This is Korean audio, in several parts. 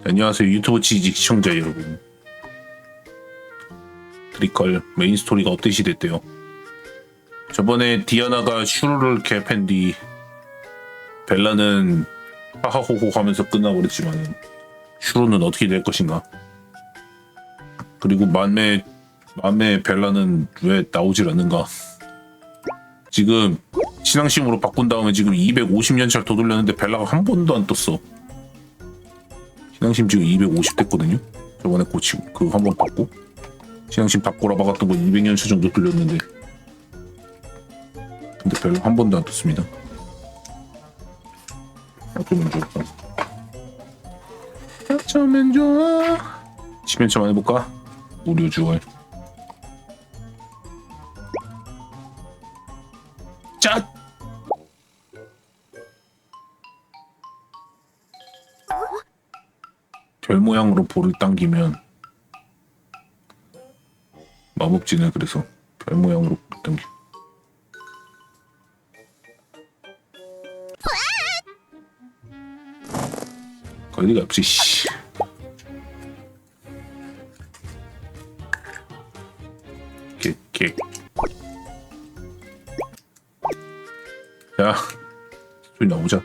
안녕하세요 유튜브 취직 시청자 여러분. 크리컬 메인 스토리가 업데이트 됐대요. 저번에 디아나가 슈루를 개팬 뒤 벨라는 하하호호 하면서 끝나버렸지만 슈루는 어떻게 될 것인가. 그리고 맘의 벨라는 왜 나오질 않는가. 지금 신앙심으로 바꾼 다음에 지금 250년차를 더 돌렸는데 벨라가 한 번도 안 떴어. 신앙심 지금 250 됐거든요. 저번에 고치고 그거 한 번 받고 신앙심 바꾸라 박았던 거 200년차 정도 돌렸는데 근데 별로 한 번도 안 떴습니다. 어쩌면 좋을까? 어쩌면 좋아. 10연차만 해볼까? 무료 주얼. 짠! 별 모양으로 볼을 당기면 마법진을 그래서 별 모양으로 볼을 당겨. 거기 리가 없지 씨. 개. 자, 저기 나오자.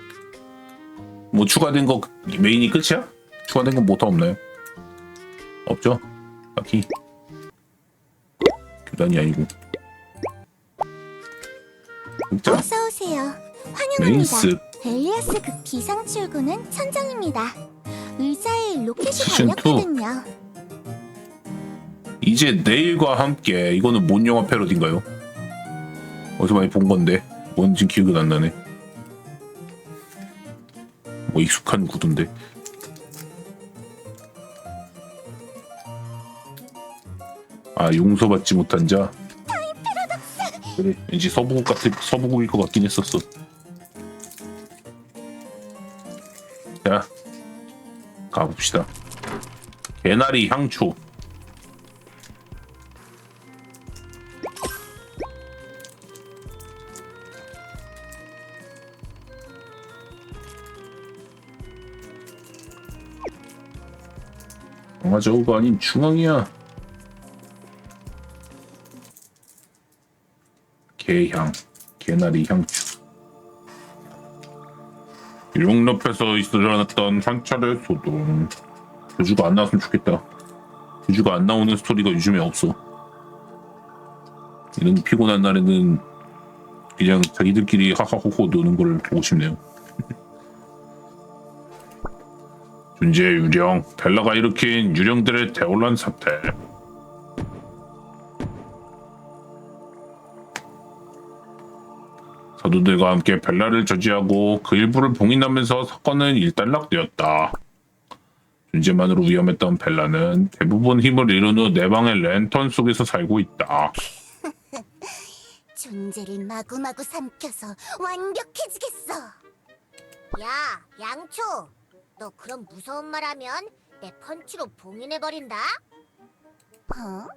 뭐 추가된 거 메인이 끝이야? 추가된 건 뭐 더 없나요? 없죠? 딱히 교단이 아니고. 진짜 어서 오세요. 환영합니다. 메인스 벨리아스 극 기상 출구는 천장입니다. 의사의 로켓이 시즌 달렸거든요. 이제 내일과 함께. 이거는 뭔 영화 패러디인가요? 어디서 많이 본 건데 뭔지 기억이 안 나네. 뭐 익숙한 구두인데. 아, 용서받지 못한 자. 그래, 왠지 서부국일 것 같긴 했었어. 자, 가봅시다. 개나리 향초. 저거가 아닌 중앙이야. 개향, 개나리 향초. 용옆에서 일어났던 한 차례 소동. 교주가 안 나왔으면 좋겠다. 교주가 안 나오는 스토리가 요즘에 없어. 이런 피곤한 날에는 그냥 자기들끼리 하하호호 노는 걸 보고 싶네요. 존재 유령, 벨라가 일으킨 유령들의 대혼란 사태. 사도들과 함께 벨라를 저지하고 그 일부를 봉인하면서 사건은 일단락되었다. 존재만으로 위험했던 벨라는 대부분 힘을 잃은 후 내방의 랜턴 속에서 살고 있다. 존재를 마구마구 삼켜서 완벽해지겠어. 야, 양초! 너 그런 무서운 말 하면 내 펀치로 봉인해버린다? 어?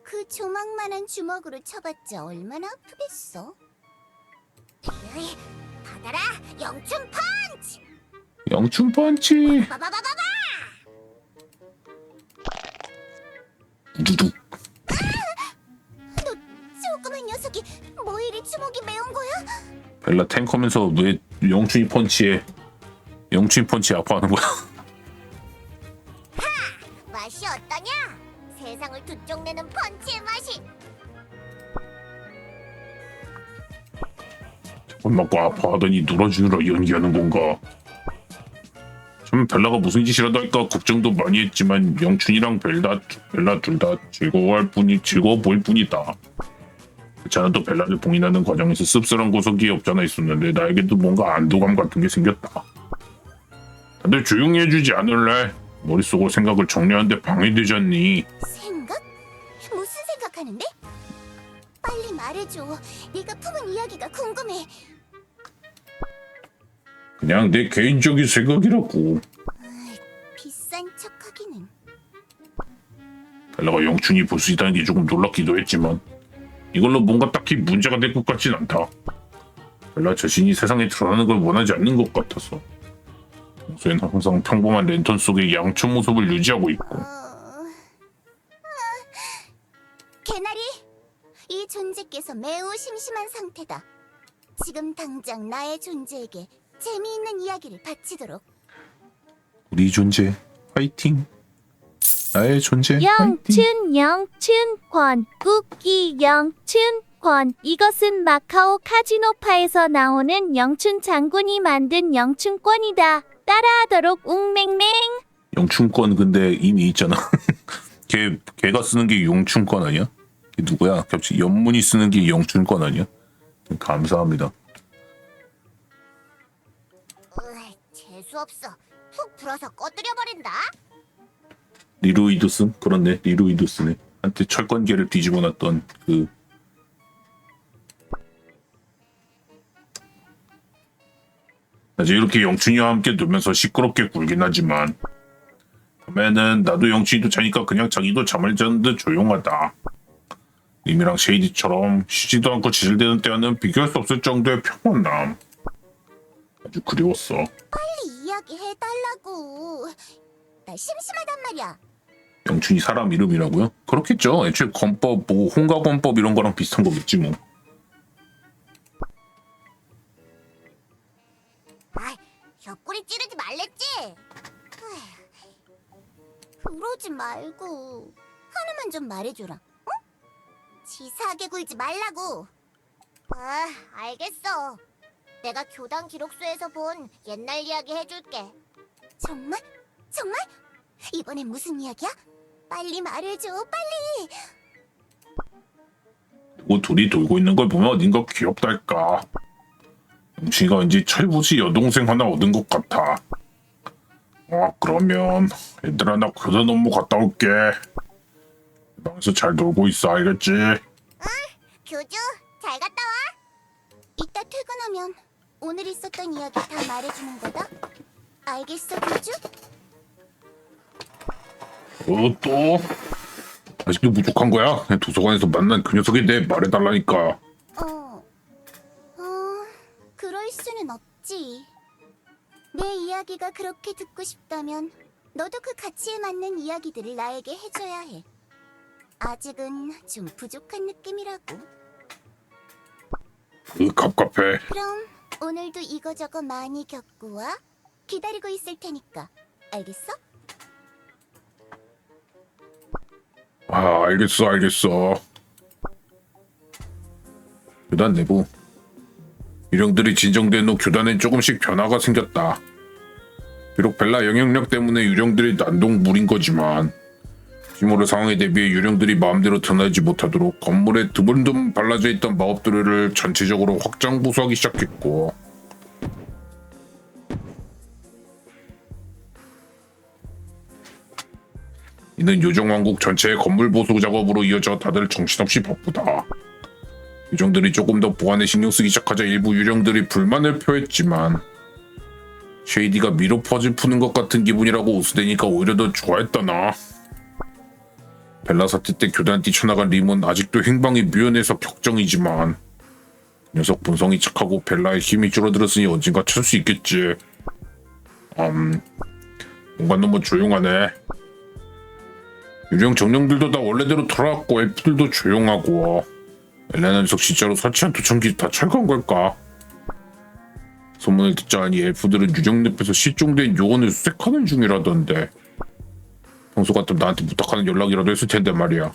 그 조망만한 주먹으로 쳐봤자 얼마나 아프겠어? 으이, 받아라! 영춘 펀치! 영춘 펀치. 바바바바바! 두둑. 조그만 녀석이 뭐 이리 주먹이 매운 거야? 벨라 탱커면서 왜 영춘이 펀치에 아파하는 거야? 맛이 어떠냐? 세상을 두 쪽 내는 펀치의 맛이! 저걸 맞고 아파하더니 놀아주느라 연기하는 건가? 참 벨라가 무슨 짓이라도 할까 걱정도 많이 했지만 영춘이랑 벨라 둘 다 즐거워 보일 뿐이다. 그렇잖아도 벨라를 봉인하는 과정에서 씁쓸한 구석이 없잖아 있었는데 나에게도 뭔가 안도감 같은 게 생겼다. 다들 조용히 해주지 않을래? 머릿속으로 생각을 정리하는데 방해되지 않니? 생각? 무슨 생각하는데? 빨리 말해줘. 네가 품은 이야기가 궁금해. 그냥 내 개인적인 생각이라고. 비싼 척하기는. 벨라가 영춘이 볼 수 있다는 게 조금 놀랍기도 했지만 이걸로 뭔가 딱히 문제가 될 것 같진 않다. 벨라 자신이 세상에 드러나는 걸 원하지 않는 것 같아서. 평소엔 항상 평범한 랜턴 속의 양초 모습을 유지하고 있고 개나리, 이 존재께서 매우 심심한 상태다. 지금 당장 나의 존재에게 재미있는 이야기를 바치도록. 우리 존재 화이팅. 나의 존재 화이팅. 영춘권, 꾸끼 영춘권. 이것은 마카오 카지노파에서 나오는 영춘 장군이 만든 영춘권이다. 따라하도록 웅맹맹. 영춘권 근데 이미 있잖아. 걔가 쓰는 게 용춘권 아니야? 걔 누구야? 갑자기 연문이 쓰는 게 영춘권 아니야? 감사합니다. 재수없어. 푹 불어서 꺼뜨려버린다. 리루이두스? 그렇네, 리루이두스네. 한테 철권계를 뒤집어 놨던 그. 이제 이렇게 영춘이와 함께 놀면서 시끄럽게 굴긴 하지만 밤에는 나도 영춘이도 자니까 그냥 자기도 잠을 자는 듯 조용하다. 님이랑 쉐이디처럼 쉬지도 않고 지질대는 때와는 비교할 수 없을 정도의 평온함. 아주 그리웠어. 빨리 이야기해달라고. 나 심심하단 말이야. 영춘이 사람 이름이라고요? 그렇겠죠. 애초에 권법, 뭐 홍가권법 이런 거랑 비슷한 거겠지 뭐. 아, 옆구리 찌르지 말랬지? 그러지 말고 하나만 좀 말해줘라. 어? 치사하게 굴지 말라고. 아, 알겠어. 내가 교당 기록소에서 본 옛날 이야기 해줄게. 정말? 정말? 이번엔 무슨 이야기야? 빨리 말해줘, 빨리. 그리고 둘이 돌고 있는 걸 보면 어딘가 귀엽달까. 영춘이가 왠지 철부지 여동생 하나 얻은 것 같아. 그러면 얘들아 나 교사 업무 갔다 올게. 방에서 잘 놀고 있어 알겠지? 교주, 잘 갔다 와. 이따 퇴근하면 오늘 있었던 이야기 다 말해주는 거다. 알겠어, 교주? 또? 아직도 부족한 거야? 도서관에서 만난 그 녀석이 내 말해달라니까. 그럴 수는 없지. 내 이야기가 그렇게 듣고 싶다면 너도 그 가치에 맞는 이야기들을 나에게 해줘야 해. 아직은 좀 부족한 느낌이라고. 갑갑해. 그럼 오늘도 이거저거 많이 겪고 와. 기다리고 있을 테니까. 알겠어? 알겠어. 교단 내부. 유령들이 진정된 후 교단엔 조금씩 변화가 생겼다. 비록 벨라 영향력 때문에 유령들이 난동물인 거지만 시모르 상황에 대비해 유령들이 마음대로 드러나지 못하도록 건물에 드문드문 발라져 있던 마법들을 전체적으로 확장 보수하기 시작했고 이는 요정왕국 전체의 건물 보수 작업으로 이어져 다들 정신없이 바쁘다. 유령들이 조금 더 보안에 신경 쓰기 시작하자 일부 유령들이 불만을 표했지만 쉐이디가 미로 퍼즐 푸는 것 같은 기분이라고 웃으대니까 오히려 더 좋아했다나. 벨라 사태 때 교단 뛰쳐나간 림은 아직도 행방이 묘연해서 격정이지만 녀석 본성이 착하고 벨라의 힘이 줄어들었으니 언젠가 찾을 수 있겠지. 뭔가 너무 조용하네. 유령 정령들도 다 원래대로 돌아왔고 엘프들도 조용하고 엘레나 녀석 진짜로 사치한 도청기 다 철거한 걸까? 소문을 듣자 하니 엘프들은 유령 늪에서 실종된 요원을 수색하는 중이라던데 평소 같으면 나한테 부탁하는 연락이라도 했을 텐데 말이야.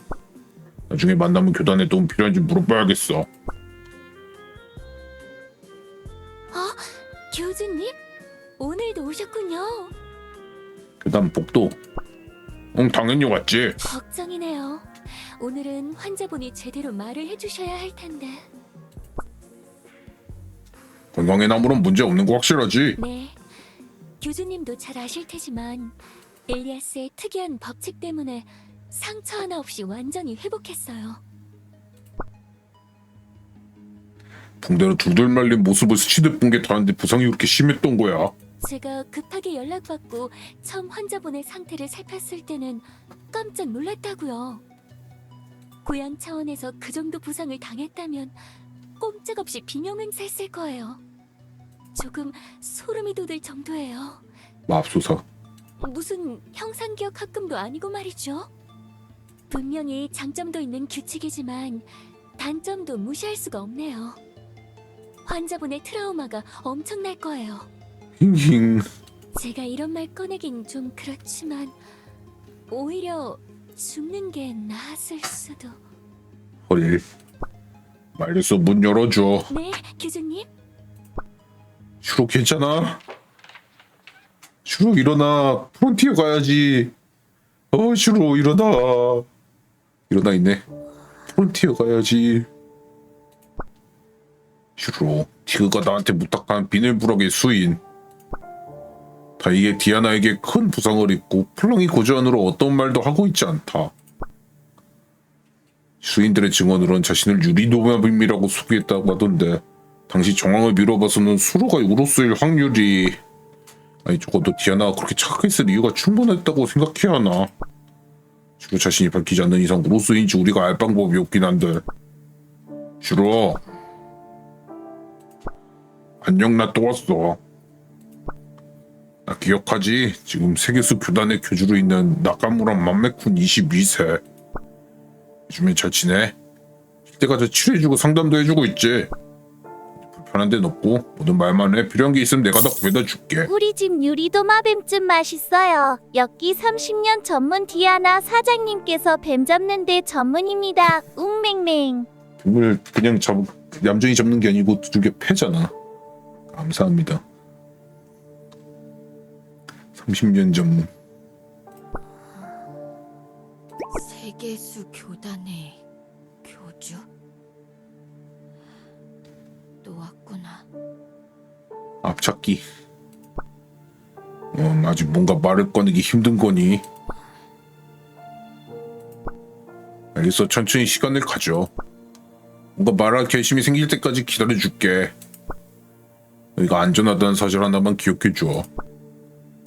나중에 만나면 교단에 도움 필요한지 물어봐야겠어. 교주님? 오늘도 오셨군요. 교단 복도. 응 당연히 왔지. 걱정이네요. 오늘은 환자분이 제대로 말을 해주셔야 할 텐데. 건강에 아무런 문제 없는 거 확실하지? 네. 교주님도 잘 아실 테지만 엘리아스의 특이한 법칙 때문에 상처 하나 없이 완전히 회복했어요. 붕대로 둘둘 말린 모습을 스치듯 본 게 다른데 부상이 그렇게 심했던 거야. 제가 급하게 연락받고 처음 환자분의 상태를 살폈을 때는 깜짝 놀랐다고요. 고향 차원에서 그 정도 부상을 당했다면 꼼짝없이 비명은 셌을 거예요. 조금 소름이 돋을 정도예요. 맙소사. 무슨 형상기억 학금도 아니고 말이죠. 분명히 장점도 있는 규칙이지만 단점도 무시할 수가 없네요. 환자분의 트라우마가 엄청날 거예요. 힝힝. 제가 이런 말 꺼내긴 좀 그렇지만 오히려 죽는 게 나았을 수도. 헐. 말렸어. 문 열어줘. 네, 교수님. 슈로 괜찮아? 슈로 일어나. 프론티어 가야지. 슈로 일어나. 일어나 있네. 프론티어 가야지. 슈로, 티그가 나한테 부탁한 비닐부럭의 수인. 다이게 디아나에게 큰 부상을 입고 플렁이 고전으로 어떤 말도 하고 있지 않다. 수인들의 증언으론 자신을 유리도마뱀이라고 소개했다고 하던데 당시 정황을 미뤄봐서는 수로가 우로스일 확률이... 아니 적어도 디아나가 그렇게 착각했을 이유가 충분했다고 생각해야 하나. 슈로 자신이 밝히지 않는 이상 우로스인지 우리가 알 방법이 없긴 한데. 슈로, 안녕. 나 또 왔어. 나 기억하지? 지금 세계수 교단의 교주로 있는 나카무라 맘메쿤 22세. 요즘에 잘 지내? 쉴때 가서 치료해주고 상담도 해주고 있지? 불편한 데는 없고 모든 말만 해. 필요한 게 있으면 내가 다 구해다 줄게. 우리 집 유리도마뱀찜 맛있어요. 엽기 30년 전문 디아나 사장님께서 뱀 잡는 데 전문입니다. 웅맹맹. 뱀을 그냥 얌전히 잡는 게 아니고 두들겨 패잖아. 감사합니다. 30년 전문. 세계수 교단의 교주? 또 왔구나. 앞찾기. 아직 뭔가 말을 꺼내기 힘든 거니? 알겠어. 천천히 시간을 가져. 뭔가 말할 결심이 생길 때까지 기다려줄게. 너희가 안전하다는 사실 하나만 기억해줘.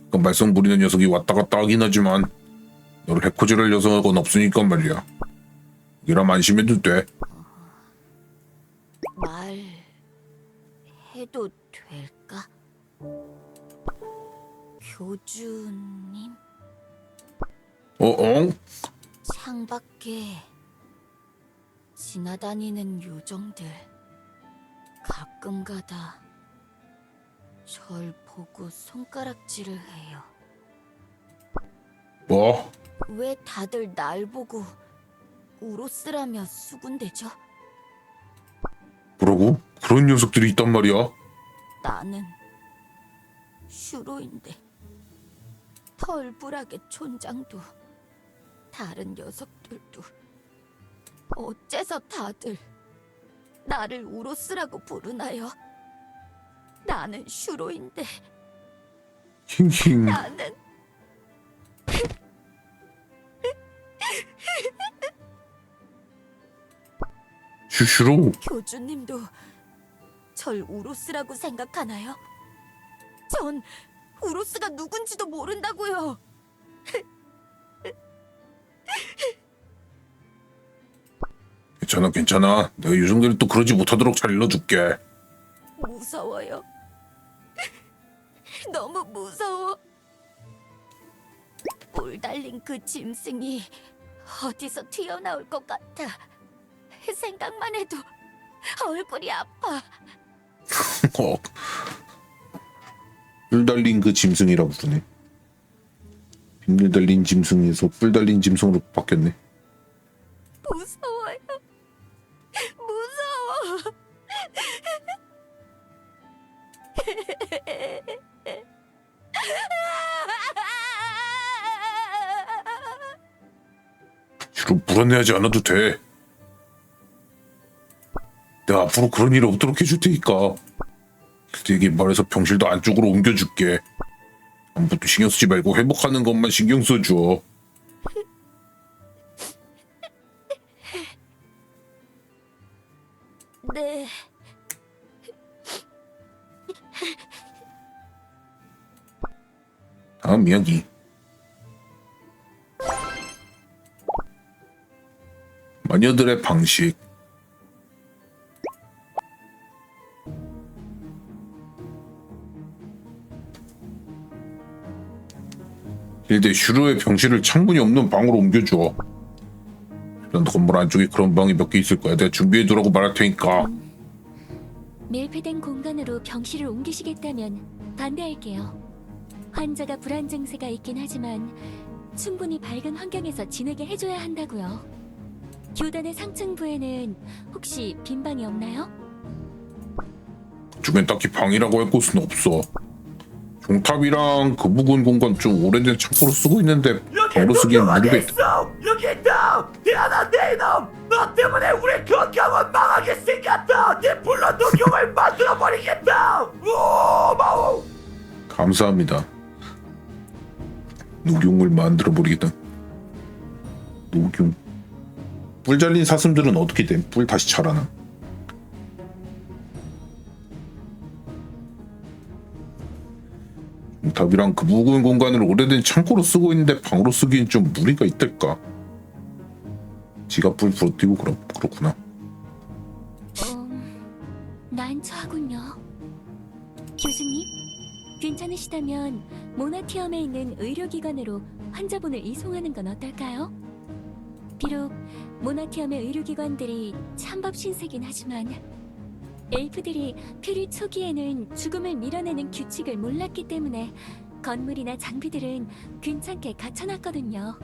그 말썽 부리는 녀석이 왔다 갔다 하긴 하지만 너를 해코지할 녀석은 없으니까 말이야. 이러면 안심해도 돼. 말해도 될까? 교주님? 창밖에 지나다니는 요정들 가끔가다 절 보고 손가락질을 해요. 뭐? 왜 다들 날 보고 우로스라며 수군대죠? 뭐라고? 그런 녀석들이 있단 말이야? 나는 슈로인데 털불악의 촌장도 다른 녀석들도 어째서 다들 나를 우로스라고 부르나요? 나는 슈로인데 힝힝. 나는 슈슈로. 교주님도 절 우로스라고 생각하나요? 전 우로스가 누군지도 모른다고요. 괜찮아. 내가 요정들이 또 그러지 못하도록 잘 일러줄게. 무서워요. 너무 무서워. 뿔 달린 그 짐승이 어디서 튀어나올 것 같아. 생각만 해도 얼굴이 아파. 뿔 달린 그 짐승이라 부르네. 비늘 달린 짐승에서 뿔 달린 짐승으로 바뀌었네. 무서워요. 무서워. 주로 불안해하지 않아도 돼. 내가 앞으로 그런 일이 없도록 해줄 테니까. 그대에게 말해서 병실도 안쪽으로 옮겨줄게. 아무것도 신경 쓰지 말고 회복하는 것만 신경 써줘. 네. 다음 이야기. 마녀들의 방식. 일대 슈르의 병실을 창문이 없는 방으로 옮겨줘. 이런 건물 안쪽에 그런 방이 몇 개 있을 거야. 내가 준비해두라고 말할 테니까. 밀폐된 공간으로 병실을 옮기시겠다면 반대할게요. 환자가 불안 증세가 있긴 하지만 충분히 밝은 환경에서 지내게 해줘야 한다고요. 교단의 상층부에는 혹시 빈 방이 없나요? 그쪽엔 딱히 방이라고 할 곳은 없어. 종탑이랑 그 부근 공간 좀 오래된 창고로 쓰고 있는데 방으로 쓰기엔 모르겠다. 여기 있다! 디아나 내 이놈! 너 때문에 우리 건강은 망하게 생겼다! 네 불로 녹용을 만들어버리겠다! 오! 감사합니다. 녹용을 만들어버리겠다. 녹용. 뿔 잘린 사슴들은 어떻게 됨? 뿔 다시 자라나? 답이랑 그 묵은 공간을 오래된 창고로 쓰고 있는데 방으로 쓰기엔 좀 무리가 있달까? 지가 뿔 부러뜨리고 그렇구나. 난처하군요. 교수님, 괜찮으시다면 모나티엄에 있는 의료기관으로 환자분을 이송하는 건 어떨까요? 비록 모나티엄의 의료기관들이 찬밥 신세긴 하지만 엘프들이 표류 초기에는 죽음을 밀어내는 규칙을 몰랐기 때문에 건물이나 장비들은 괜찮게 갖춰놨거든요.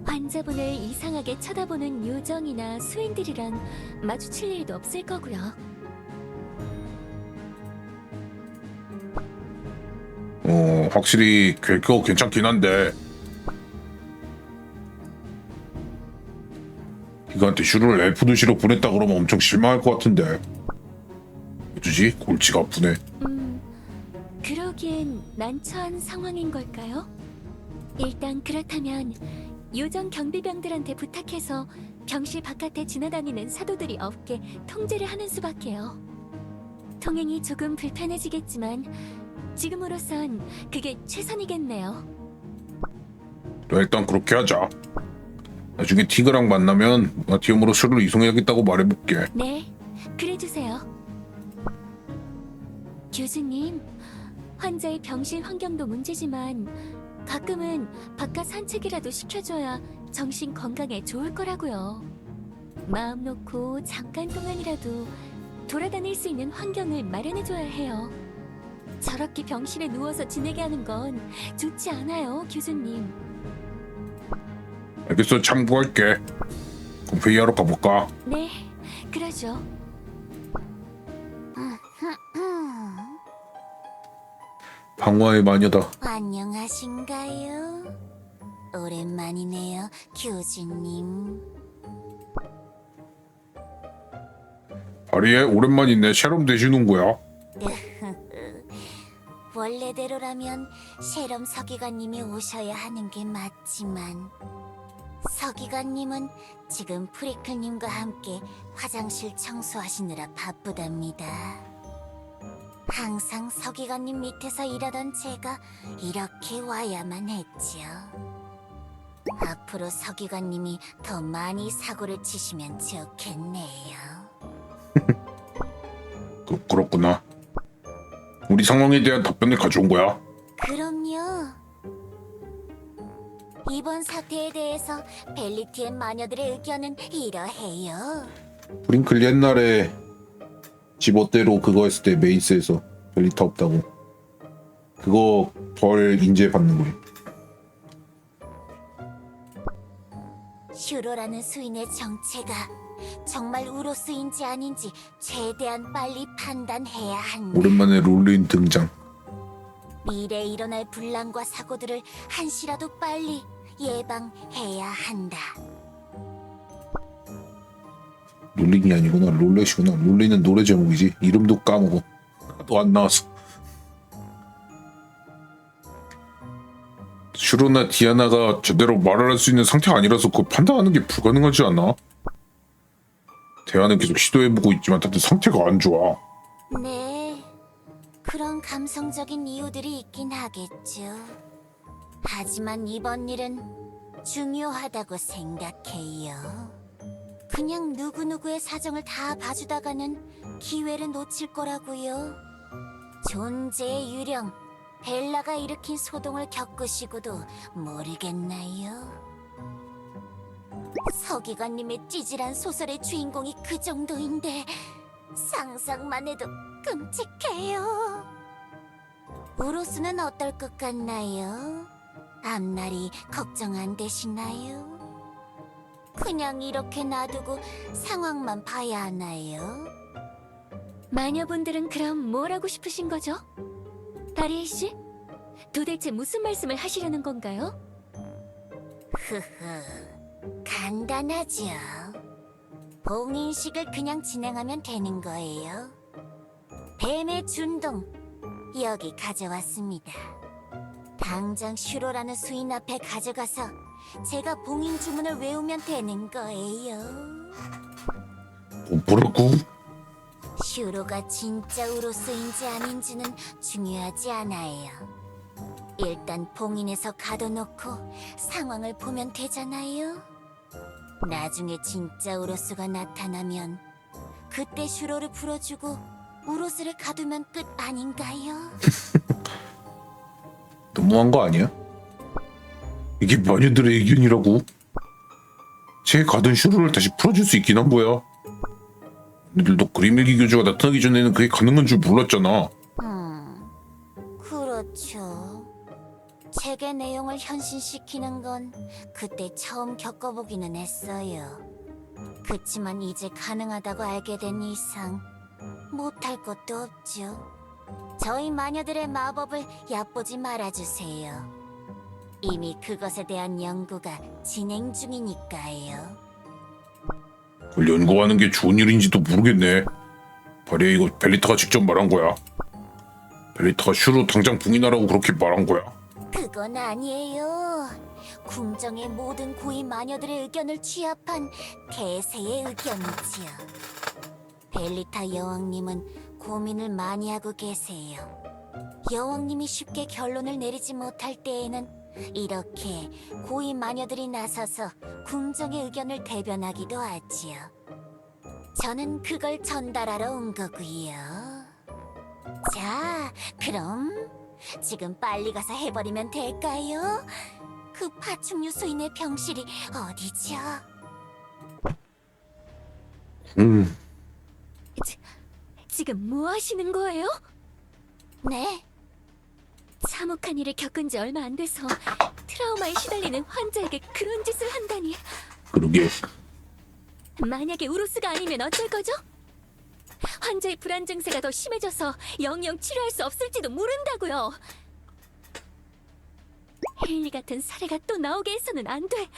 환자분을 이상하게 쳐다보는 요정이나 수인들이랑 마주칠 일도 없을 거고요. 확실히 그거 괜찮긴 한데 이거한테 슈를 엘프 도시로 보냈다 그러면 엄청 실망할 것 같은데 어쩌지? 골치가 아프네. 그러기엔 난처한 상황인 걸까요? 일단 그렇다면 요정 경비병들한테 부탁해서 병실 바깥에 지나다니는 사도들이 없게 통제를 하는 수밖에요. 통행이 조금 불편해지겠지만 지금으로선 그게 최선이겠네요. 일단 그렇게 하자. 나중에 티그랑 만나면 마티엄으로 슈를 이송해야겠다고 말해볼게. 네, 그래주세요. 교수님, 환자의 병실 환경도 문제지만 가끔은 바깥 산책이라도 시켜줘야 정신 건강에 좋을 거라고요. 마음 놓고 잠깐 동안이라도 돌아다닐 수 있는 환경을 마련해줘야 해요. 저렇게 병실에 누워서 지내게 하는 건 좋지 않아요, 교수님. 알겠어, 참고할게. 그럼 회의하러 가볼까? 네, 그러죠. 방화의 마녀다. 안녕하신가요? 오랜만이네요, 교주님. 아리에 오랜만이네. 셰롬 되시는 거야? 원래대로라면 셰럼 서기관님이 오셔야 하는 게 맞지만 서기관님은 지금 프리클님과 함께 화장실 청소하시느라 바쁘답니다. 항상 서기관님 밑에서 일하던 제가 이렇게 와야만 했지요. 앞으로 서기관님이 더 많이 사고를 치시면 좋겠네요. 그렇구나. 우리 상황에 대한 답변을 가져온 거야? 그럼요. 이번 사태에 대해서 벨리티의 마녀들의 의견은 이러해요. 프링클 옛날에 집어대로 그거 했을 때 메이스에서 벨리타 없다고 그거 벌 인제 받는 거예요. 슈로라는 수인의 정체가 정말 우로스인지 아닌지 최대한 빨리 판단해야 한다. 오랜만에 롤린 등장. 미래에 일어날 분란과 사고들을 한시라도 빨리 예방해야 한다. 롤린이 아니구나. 롤렛이구나. 롤린은 노래 제목이지. 이름도 까먹어. 또 안 나왔어. 슈로나 디아나가 제대로 말을 할 수 있는 상태가 아니라서 그걸 판단하는 게 불가능하지 않아? 대화는 계속 시도해보고 있지만 다들 상태가 안 좋아. 네, 그런 감성적인 이유들이 있긴 하겠죠. 하지만 이번 일은 중요하다고 생각해요. 그냥 누구누구의 사정을 다 봐주다가는 기회를 놓칠 거라고요. 존재의 유령, 벨라가 일으킨 소동을 겪으시고도 모르겠나요? 서기관님의 찌질한 소설의 주인공이 그 정도인데 상상만 해도 끔찍해요. 우로스는 어떨 것 같나요? 앞날이 걱정 안 되시나요? 그냥 이렇게 놔두고 상황만 봐야 하나요? 마녀분들은 그럼 뭘 하고 싶으신 거죠? 다리엘 씨? 도대체 무슨 말씀을 하시려는 건가요? 간단하죠. 봉인식을 그냥 진행하면 되는 거예요. 뱀의 준동, 여기 가져왔습니다. 당장 슈로라는 수인 앞에 가져가서 제가 봉인 주문을 외우면 되는 거예요. 뭐라고? 슈로가 진짜 우로스인지 아닌지는 중요하지 않아요. 일단 봉인해서 가둬놓고 상황을 보면 되잖아요. 나중에 진짜 우로스가 나타나면 그때 슈로를 풀어주고 우로스를 가두면 끝 아닌가요? 너무한 거 아니야? 이게 마녀들의 의견이라고? 제 가둔 슈로를 다시 풀어줄 수 있긴 한 거야. 너희들도 그림일기 교주가 나타나기 전에는 그게 가능한 줄 몰랐잖아. 그렇죠. 책의 내용을 현신시키는 건 그때 처음 겪어보기는 했어요. 그치만 이제 가능하다고 알게 된 이상 못할 것도 없죠. 저희 마녀들의 마법을 얕보지 말아주세요. 이미 그것에 대한 연구가 진행 중이니까요. 그걸 연구하는 게 좋은 일인지도 모르겠네. 발이야, 이거 벨리타가 직접 말한 거야. 벨리타가 슈로 당장 봉인하라고 그렇게 말한 거야. 그건 아니에요. 궁정의 모든 고위 마녀들의 의견을 취합한 대세의 의견이지요. 벨리타 여왕님은 고민을 많이 하고 계세요. 여왕님이 쉽게 결론을 내리지 못할 때에는 이렇게 고위 마녀들이 나서서 궁정의 의견을 대변하기도 하지요. 저는 그걸 전달하러 온 거고요. 자, 그럼 지금 빨리 가서 해버리면 될까요? 그 파충류 수인의 병실이 어디죠? 지금 뭐 하시는 거예요? 네, 참혹한 일을 겪은 지 얼마 안 돼서 트라우마에 시달리는 환자에게 그런 짓을 한다니. 그러게. 만약에 우로스가 아니면 어쩔 거죠? 환자의 불안 증세가 더 심해져서 영영 치료할 수 없을지도 모른다고요. 헨리 같은 사례가 또 나오게 해서는 안 돼.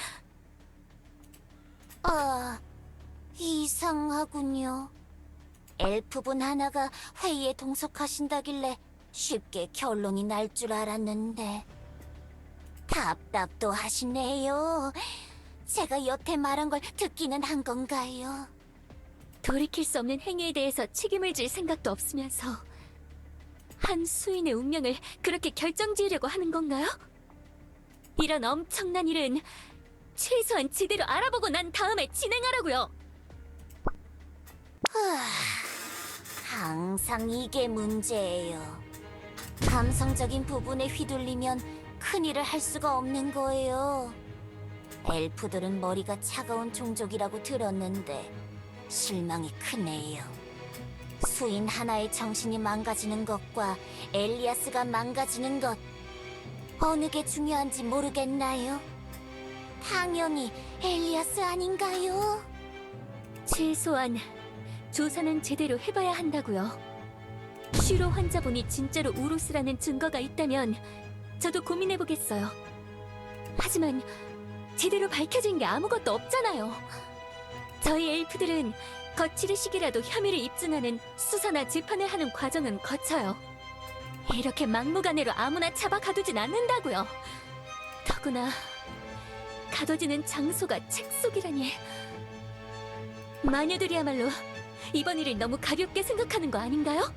이상하군요. 엘프분 하나가 회의에 동석하신다길래 쉽게 결론이 날 줄 알았는데 답답도 하시네요. 제가 여태 말한 걸 듣기는 한 건가요? 돌이킬 수 없는 행위에 대해서 책임을 질 생각도 없으면서 한 수인의 운명을 그렇게 결정지으려고 하는 건가요? 이런 엄청난 일은 최소한 제대로 알아보고 난 다음에 진행하라고요. 항상 이게 문제예요. 감성적인 부분에 휘둘리면 큰일을 할 수가 없는 거예요. 엘프들은 머리가 차가운 종족이라고 들었는데 실망이 크네요. 수인 하나의 정신이 망가지는 것과 엘리아스가 망가지는 것, 어느 게 중요한지 모르겠나요? 당연히 엘리아스 아닌가요? 최소한 조사는 제대로 해봐야 한다고요. 슈로 환자분이 진짜로 우로스라는 증거가 있다면 저도 고민해보겠어요. 하지만 제대로 밝혀진 게 아무것도 없잖아요. 저희 엘프들은 거칠으시기라도 혐의를 입증하는 수사나 재판을 하는 과정은 거쳐요. 이렇게 막무가내로 아무나 잡아 가두진 않는다고요. 더구나 가둬지는 장소가 책 속이라니. 마녀들이야말로 이번 일을 너무 가볍게 생각하는 거 아닌가요?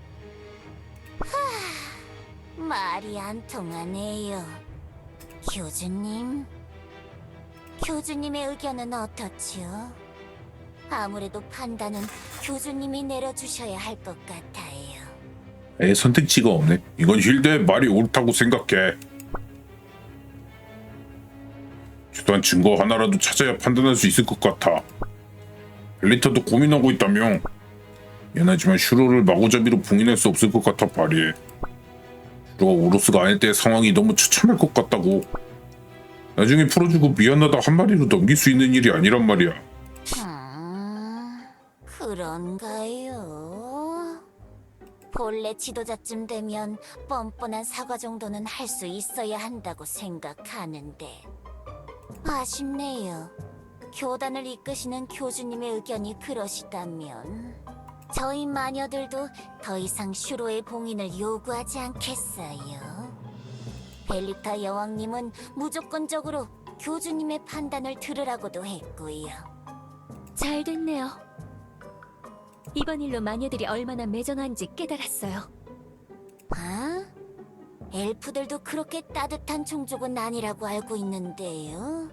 말이 안 통하네요. 교주님의 의견은 어떻지요? 아무래도 판단은 교주님이 내려주셔야 할 것 같아요. 선택지가 없네. 이건 힐드의 말이 옳다고 생각해. 최소한 증거 하나라도 찾아야 판단할 수 있을 것 같아. 벨리터도 고민하고 있다며. 미안하지만 슈로를 마구잡이로 봉인할 수 없을 것 같아 말이해. 슈로가 오로스가 아닐 때 상황이 너무 처참할 것 같다고. 나중에 풀어주고 미안하다 한 마리로 넘길 수 있는 일이 아니란 말이야. 그런가요? 본래 지도자쯤 되면 뻔뻔한 사과 정도는 할 수 있어야 한다고 생각하는데 아쉽네요. 교단을 이끄시는 교주님의 의견이 그러시다면 저희 마녀들도 더 이상 슈로의 봉인을 요구하지 않겠어요. 벨리타 여왕님은 무조건적으로 교주님의 판단을 들으라고도 했고요. 잘 됐네요. 이번 일로 마녀들이 얼마나 매정한지 깨달았어요. 아? 엘프들도 그렇게 따뜻한 종족은 아니라고 알고 있는데요.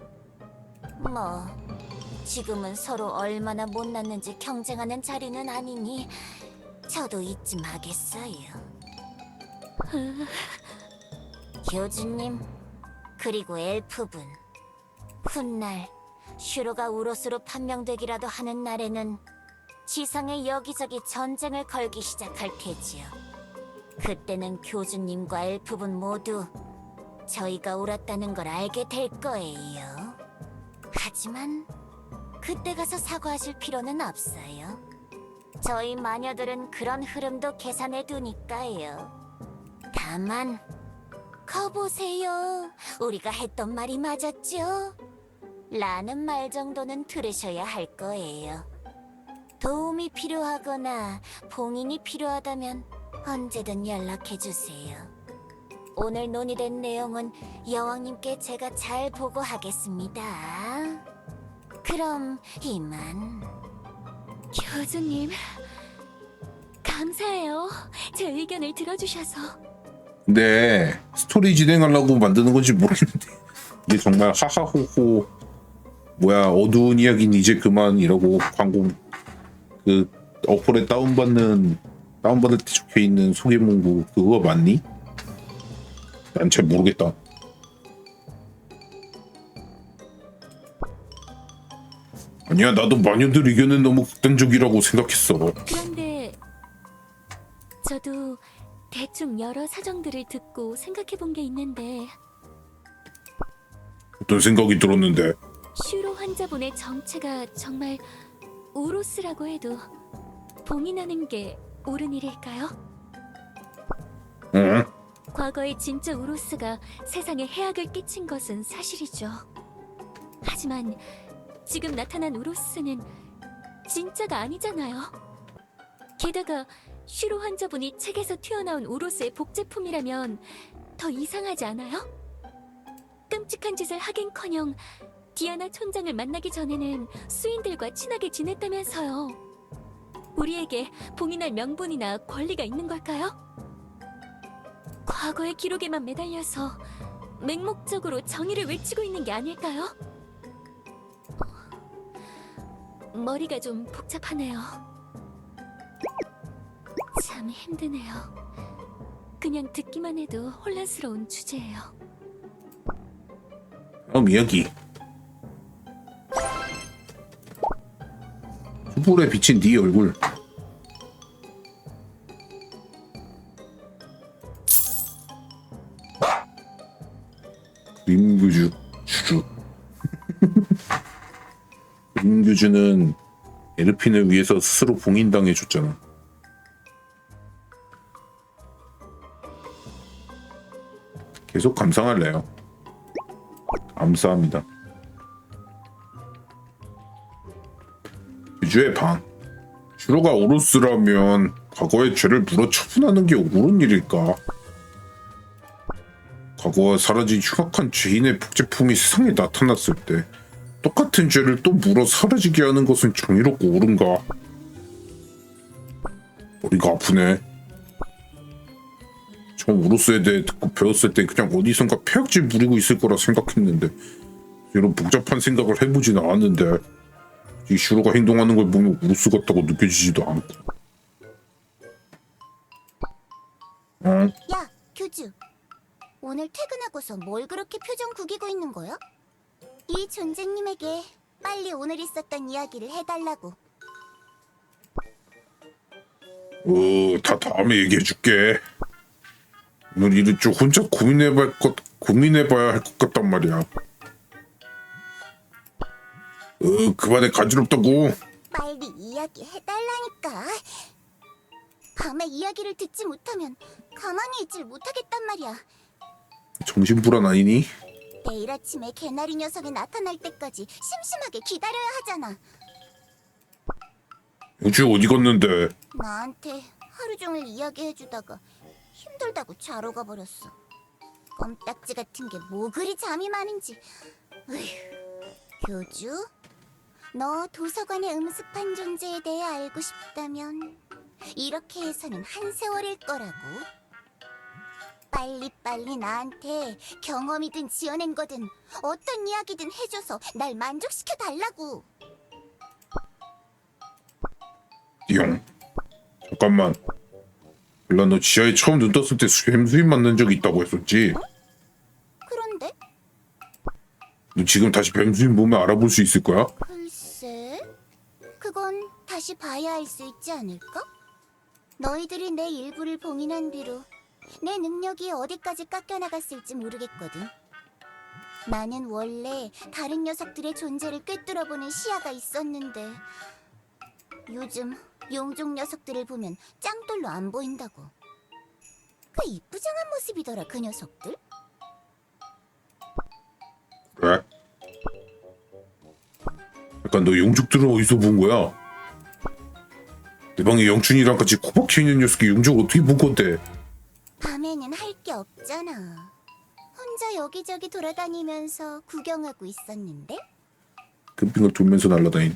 뭐 지금은 서로 얼마나 못났는지 경쟁하는 자리는 아니니 저도 이쯤 하겠어요. 교주님, 그리고 엘프분, 훗날 슈로가 우로스로 판명되기라도 하는 날에는 지상에 여기저기 전쟁을 걸기 시작할 테지요. 그때는 교주님과 엘프분 모두 저희가 옳았다는 걸 알게 될 거예요. 하지만 그때 가서 사과하실 필요는 없어요. 저희 마녀들은 그런 흐름도 계산해 두니까요. 다만 거보세요. 우리가 했던 말이 맞았죠? 라는 말 정도는 들으셔야 할 거예요. 도움이 필요하거나 봉인이 필요하다면 언제든 연락해 주세요. 오늘 논의된 내용은 여왕님께 제가 잘 보고하겠습니다. 그럼 이만. 교주님, 감사해요. 제 의견을 들어주셔서. 근데 스토리 진행하려고 만드는 건지 모르겠는데 이게 정말 하하호호 뭐야 어두운 이야기는 이제 그만 이라고 광고 그 어플에 다운받을 때 적혀있는 소개문구 그거 맞니? 난 잘 모르겠다. 아니야 나도 마녀들 의견은 너무 극단적이라고 생각했어. 그런데 저도 대충 여러 사정들을 듣고 생각해 본 게 있는데 어떤 생각이 들었는데 슈로 환자분의 정체가 정말 우로스라고 해도 봉인하는 게 옳은 일일까요? 응? 과거에 진짜 우로스가 세상에 해악을 끼친 것은 사실이죠. 하지만 지금 나타난 우로스는 진짜가 아니잖아요. 게다가 슈로 환자분이 책에서 튀어나온 우로스의 복제품이라면 더 이상하지 않아요? 끔찍한 짓을 하긴커녕 디아나 촌장을 만나기 전에는 수인들과 친하게 지냈다면서요. 우리에게 봉인할 명분이나 권리가 있는 걸까요? 과거의 기록에만 매달려서 맹목적으로 정의를 외치고 있는 게 아닐까요? 머리가 좀 복잡하네요. 참 힘드네요. 그냥 듣기만 해도 혼란스러운 주제예요. 다음 이야기. 촛불에 비친 네 얼굴. 그림교주 주주. 그림교주는 에르핀을 위해서 스스로 봉인당해줬잖아. 계속 감상할래요. 감사합니다. 교주의 방. 슈로가 오로스라면 과거의 죄를 물어 처분하는 게 옳은 일일까? 과거와 사라진 흉악한 죄인의 복제품이 세상에 나타났을 때 똑같은 죄를 또 물어 사라지게 하는 것은 정의롭고 옳은가? 머리가 아프네. 처음 오로스에 대해 듣고 배웠을 때 그냥 어디선가 폐악질 부리고 있을 거라 생각했는데 이런 복잡한 생각을 해보진 않았는데 이 슈로가 행동하는 걸 보면 오로스 같다고 느껴지지도 않고 어? 야, 교주. 오늘 퇴근하고서 뭘 그렇게 표정 구기고 있는 거야? 이 존재님에게 빨리 오늘 있었던 이야기를 해달라고. 다 다음에 얘기해줄게. 오늘 일을 좀 혼자 고민해봐야 할 것 같단 말이야. 그만해 간지럽다고. 빨리 이야기 해달라니까. 밤에 이야기를 듣지 못하면 가만히 있질 못하겠단 말이야. 정신불안 아니니? 내일 아침에 개나리 녀석이 나타날 때까지 심심하게 기다려야 하잖아. 영주 어디 갔는데? 나한테 하루 종일 이야기해주다가 힘들다고 자러 가버렸어. 껌딱지 같은 게 뭐 그리 잠이 많은지. 으휴. 교주? 너 도서관의 음습한 존재에 대해 알고 싶다면 이렇게 해서는 한 세월일 거라고. 빨리빨리 나한테 경험이든 지어낸 거든 어떤 이야기든 해줘서 날 만족시켜 달라고. 띠용. 잠깐만. 몰라, 너 지하에 처음 눈 떴을 때 뱀수임 맞는 적이 있다고 했었지? 그런데 너 지금 다시 뱀수임 보면 알아볼 수 있을 거야? 글쎄, 그건 다시 봐야 알 수 있지 않을까? 너희들이 내 일부를 봉인한 뒤로 내 능력이 어디까지 깎여나갔을지 모르겠거든. 나는 원래 다른 녀석들의 존재를 꿰뚫어보는 시야가 있었는데 요즘 용종 녀석들을 보면 짱돌로 안 보인다고. 그 이쁘장한 모습이더라, 그 녀석들. 그래? 약간 너 용족들은 어디서 본 거야? 내 방에 영춘이랑 같이 코박혀있는 녀석이 용족 어떻게 본 건데? 밤에는 할 게 없잖아. 혼자 여기저기 돌아다니면서 구경하고 있었는데? 캠핑을 돌면서 날아다니네.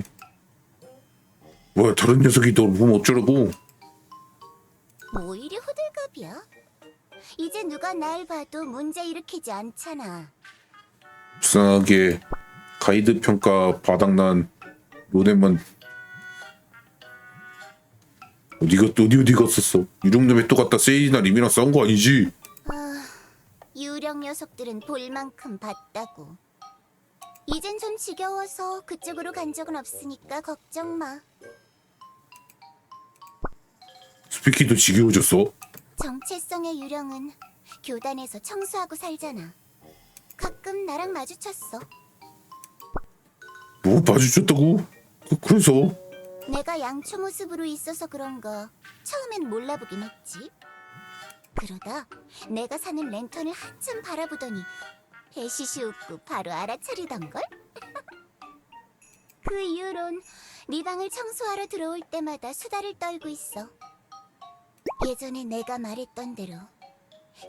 뭐야, 다른 녀석이 너 보면 어쩌라고? 뭐 이리 호들갑이야? 이제 누가 날 봐도 문제 일으키지 않잖아. 불쌍하게 가이드 평가 바닥난 로네만 어디 갔었어? 유령놈에 또 갔다 세이나 림이랑 싸운 거 아니지? 아, 유령 녀석들은 볼 만큼 봤다고. 이젠 좀 지겨워서 그쪽으로 간 적은 없으니까 걱정 마. 스피키도 지겨워졌어? 정체성의 유령은 교단에서 청소하고 살잖아. 가끔 나랑 마주쳤어. 뭐 마주쳤다고? 그래서? 내가 양초 모습으로 있어서 그런가 처음엔 몰라보긴 했지. 그러다 내가 사는 랜턴을 한참 바라보더니 배시시 웃고 바로 알아차리던걸? 그 이후론 네 방을 청소하러 들어올 때마다 수다를 떨고 있어. 예전에 내가 말했던 대로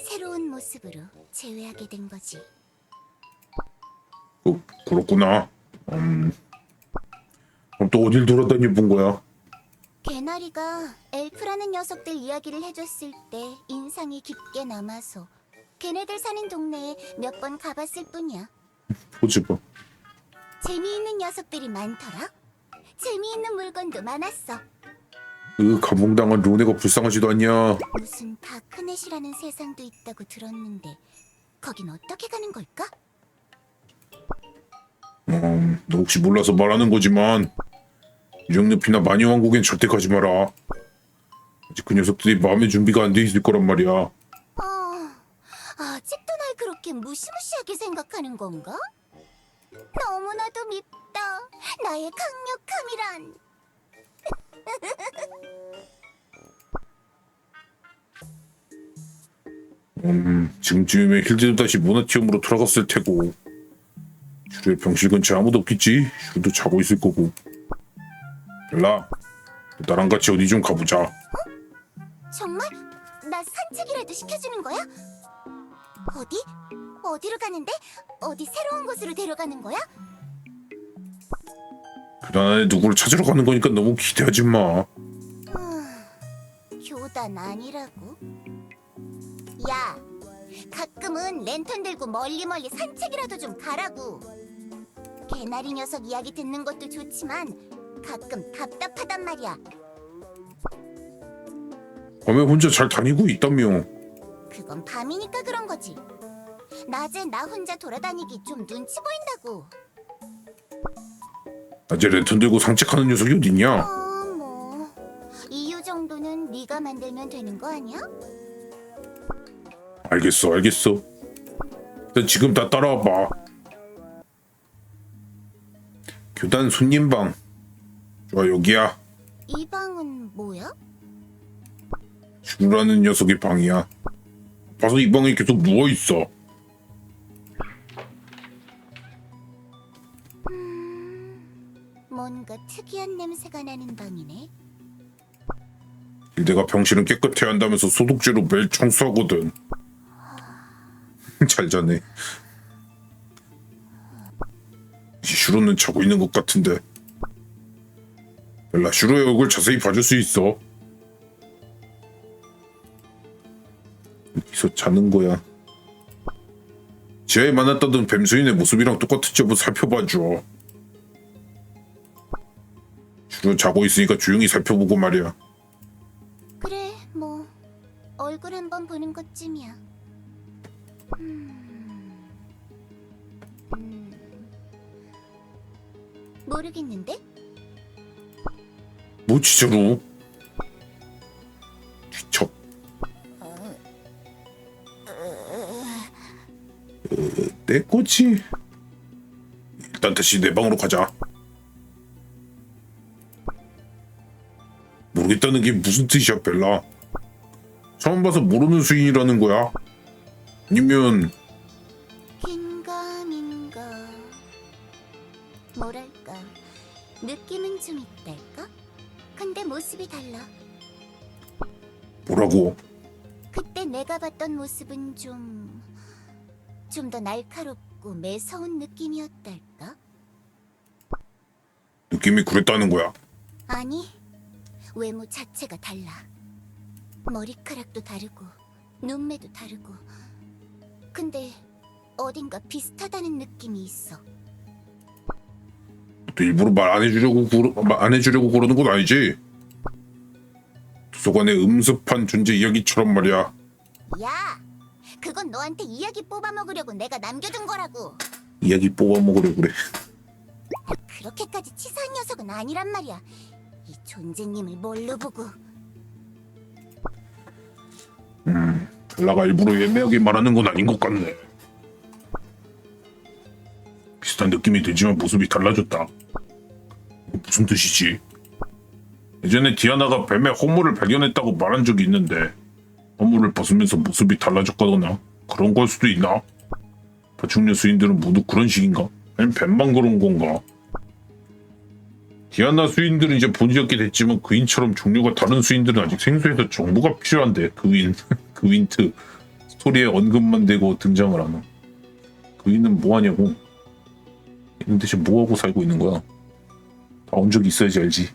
새로운 모습으로 재회하게 된 거지. 그렇구나. 그럼 또 어딜 돌아다니 본 거야? 개나리가 엘프라는 녀석들 이야기를 해줬을 때 인상이 깊게 남아서 걔네들 사는 동네에 몇 번 가봤을 뿐이야. 보지 마. 재미있는 녀석들이 많더라. 재미있는 물건도 많았어. 감봉당한 로네가 불쌍하지도 않냐? 무슨 다크넷이라는 세상도 있다고 들었는데 거긴 어떻게 가는 걸까? 너 혹시 몰라서 말하는 거지만 유령늪이나 마녀왕국엔 절대 가지 마라. 아직 그 녀석들이 마음의 준비가 안 돼 있을 거란 말이야. 아직도 날 그렇게 무시무시하게 생각하는 건가? 너무나도 밉다. 나의 강력함이란. 지금쯤이면 힐드도 다시 모나티엄으로 돌아갔을 테고 슈르의 병실 근처에 아무도 없겠지? 슈르도 자고 있을 거고. 벨라, 나랑 같이 어디 좀 가보자. 정말? 나 산책이라도 시켜주는 거야? 어디? 어디로 가는데? 어디 새로운 곳으로 데려가는 거야? 그날 누구를 찾으러 가는 거니까 너무 기대하지 마. 교단 아니라고? 야, 가끔은 랜턴 들고 멀리 산책이라도 좀 가라고. 개나리 녀석 이야기 듣는 것도 좋지만 가끔 답답하단 말이야. 밤에 혼자 잘 다니고 있다며. 그건 밤이니까 그런 거지. 낮에 나 혼자 돌아다니기 좀 눈치 보인다고. 낮에 랜턴 들고 산책하는 녀석이 어딨냐? 뭐 이유 정도는 네가 만들면 되는 거 아니야? 알겠어. 일단 지금 다 따라와봐. 교단 손님방. 좋아, 여기야. 이 방은 뭐야? 슈라는 녀석의 방이야. 봐서 이 방에 계속 누워있어. 뭔가 특이한 냄새가 나는 방이네. 내가 병실은 깨끗해야 한다면서 소독제로 매일 청소하거든. 잘 자네. 슈로는 자고 있는 것 같은데. 벨라, 슈로의 얼굴 자세히 봐줄 수 있어. 여기서 자는 거야. 지하에 만났다던 뱀수인의 모습이랑 똑같은지 한번 살펴봐줘. 슈로 자고 있으니까 조용히 살펴보고 말이야. 그래, 뭐 얼굴 한번 보는 것쯤이야. 모르겠는데? 뭐 진짜로? 뒤척. 내 거지. 일단 다시 내 방으로 가자. 모르겠다는 게 무슨 뜻이야, 벨라? 처음 봐서 모르는 수인이라는 거야? 아니면 긴가민가. 뭐랄까, 느낌은 좀 있달까? 근데 모습이 달라. 뭐라고? 그때 내가 봤던 모습은 좀 더 날카롭고 매서운 느낌이었달까? 느낌이 그랬다는 거야. 아니, 외모 자체가 달라. 머리카락도 다르고 눈매도 다르고. 근데 어딘가 비슷하다는 느낌이 있어. 또 일부러 말 안 해주려고 그러는 건 아니지? 도서관의 음습한 존재 이야기처럼 말이야. 야, 그건 너한테 이야기 뽑아먹으려고 내가 남겨둔 거라고. 이야기 뽑아먹으려고 그래. 그렇게까지 치사한 녀석은 아니란 말이야. 이 존재님을 뭘로 보고. 벨라가 일부러 예매하게 말하는 건 아닌 것 같네. 비슷한 느낌이 들지만 모습이 달라졌다. 무슨 뜻이지? 예전에 디아나가 뱀의 허물을 발견했다고 말한 적이 있는데 허물을 벗으면서 모습이 달라졌거나 그런 걸 수도 있나? 파충류 수인들은 모두 그런 식인가? 아니면 뱀만 그런 건가? 디아나 수인들은 이제 본지였게 됐지만 그인처럼 종류가 다른 수인들은 아직 생소해서 정보가 필요한데 그윈트 스토리에 언급만 되고 등장을 하나? 그윈은 뭐하냐고? 얘는 대체 뭐하고 살고 있는 거야? 다 온 적이 있어야지 알지.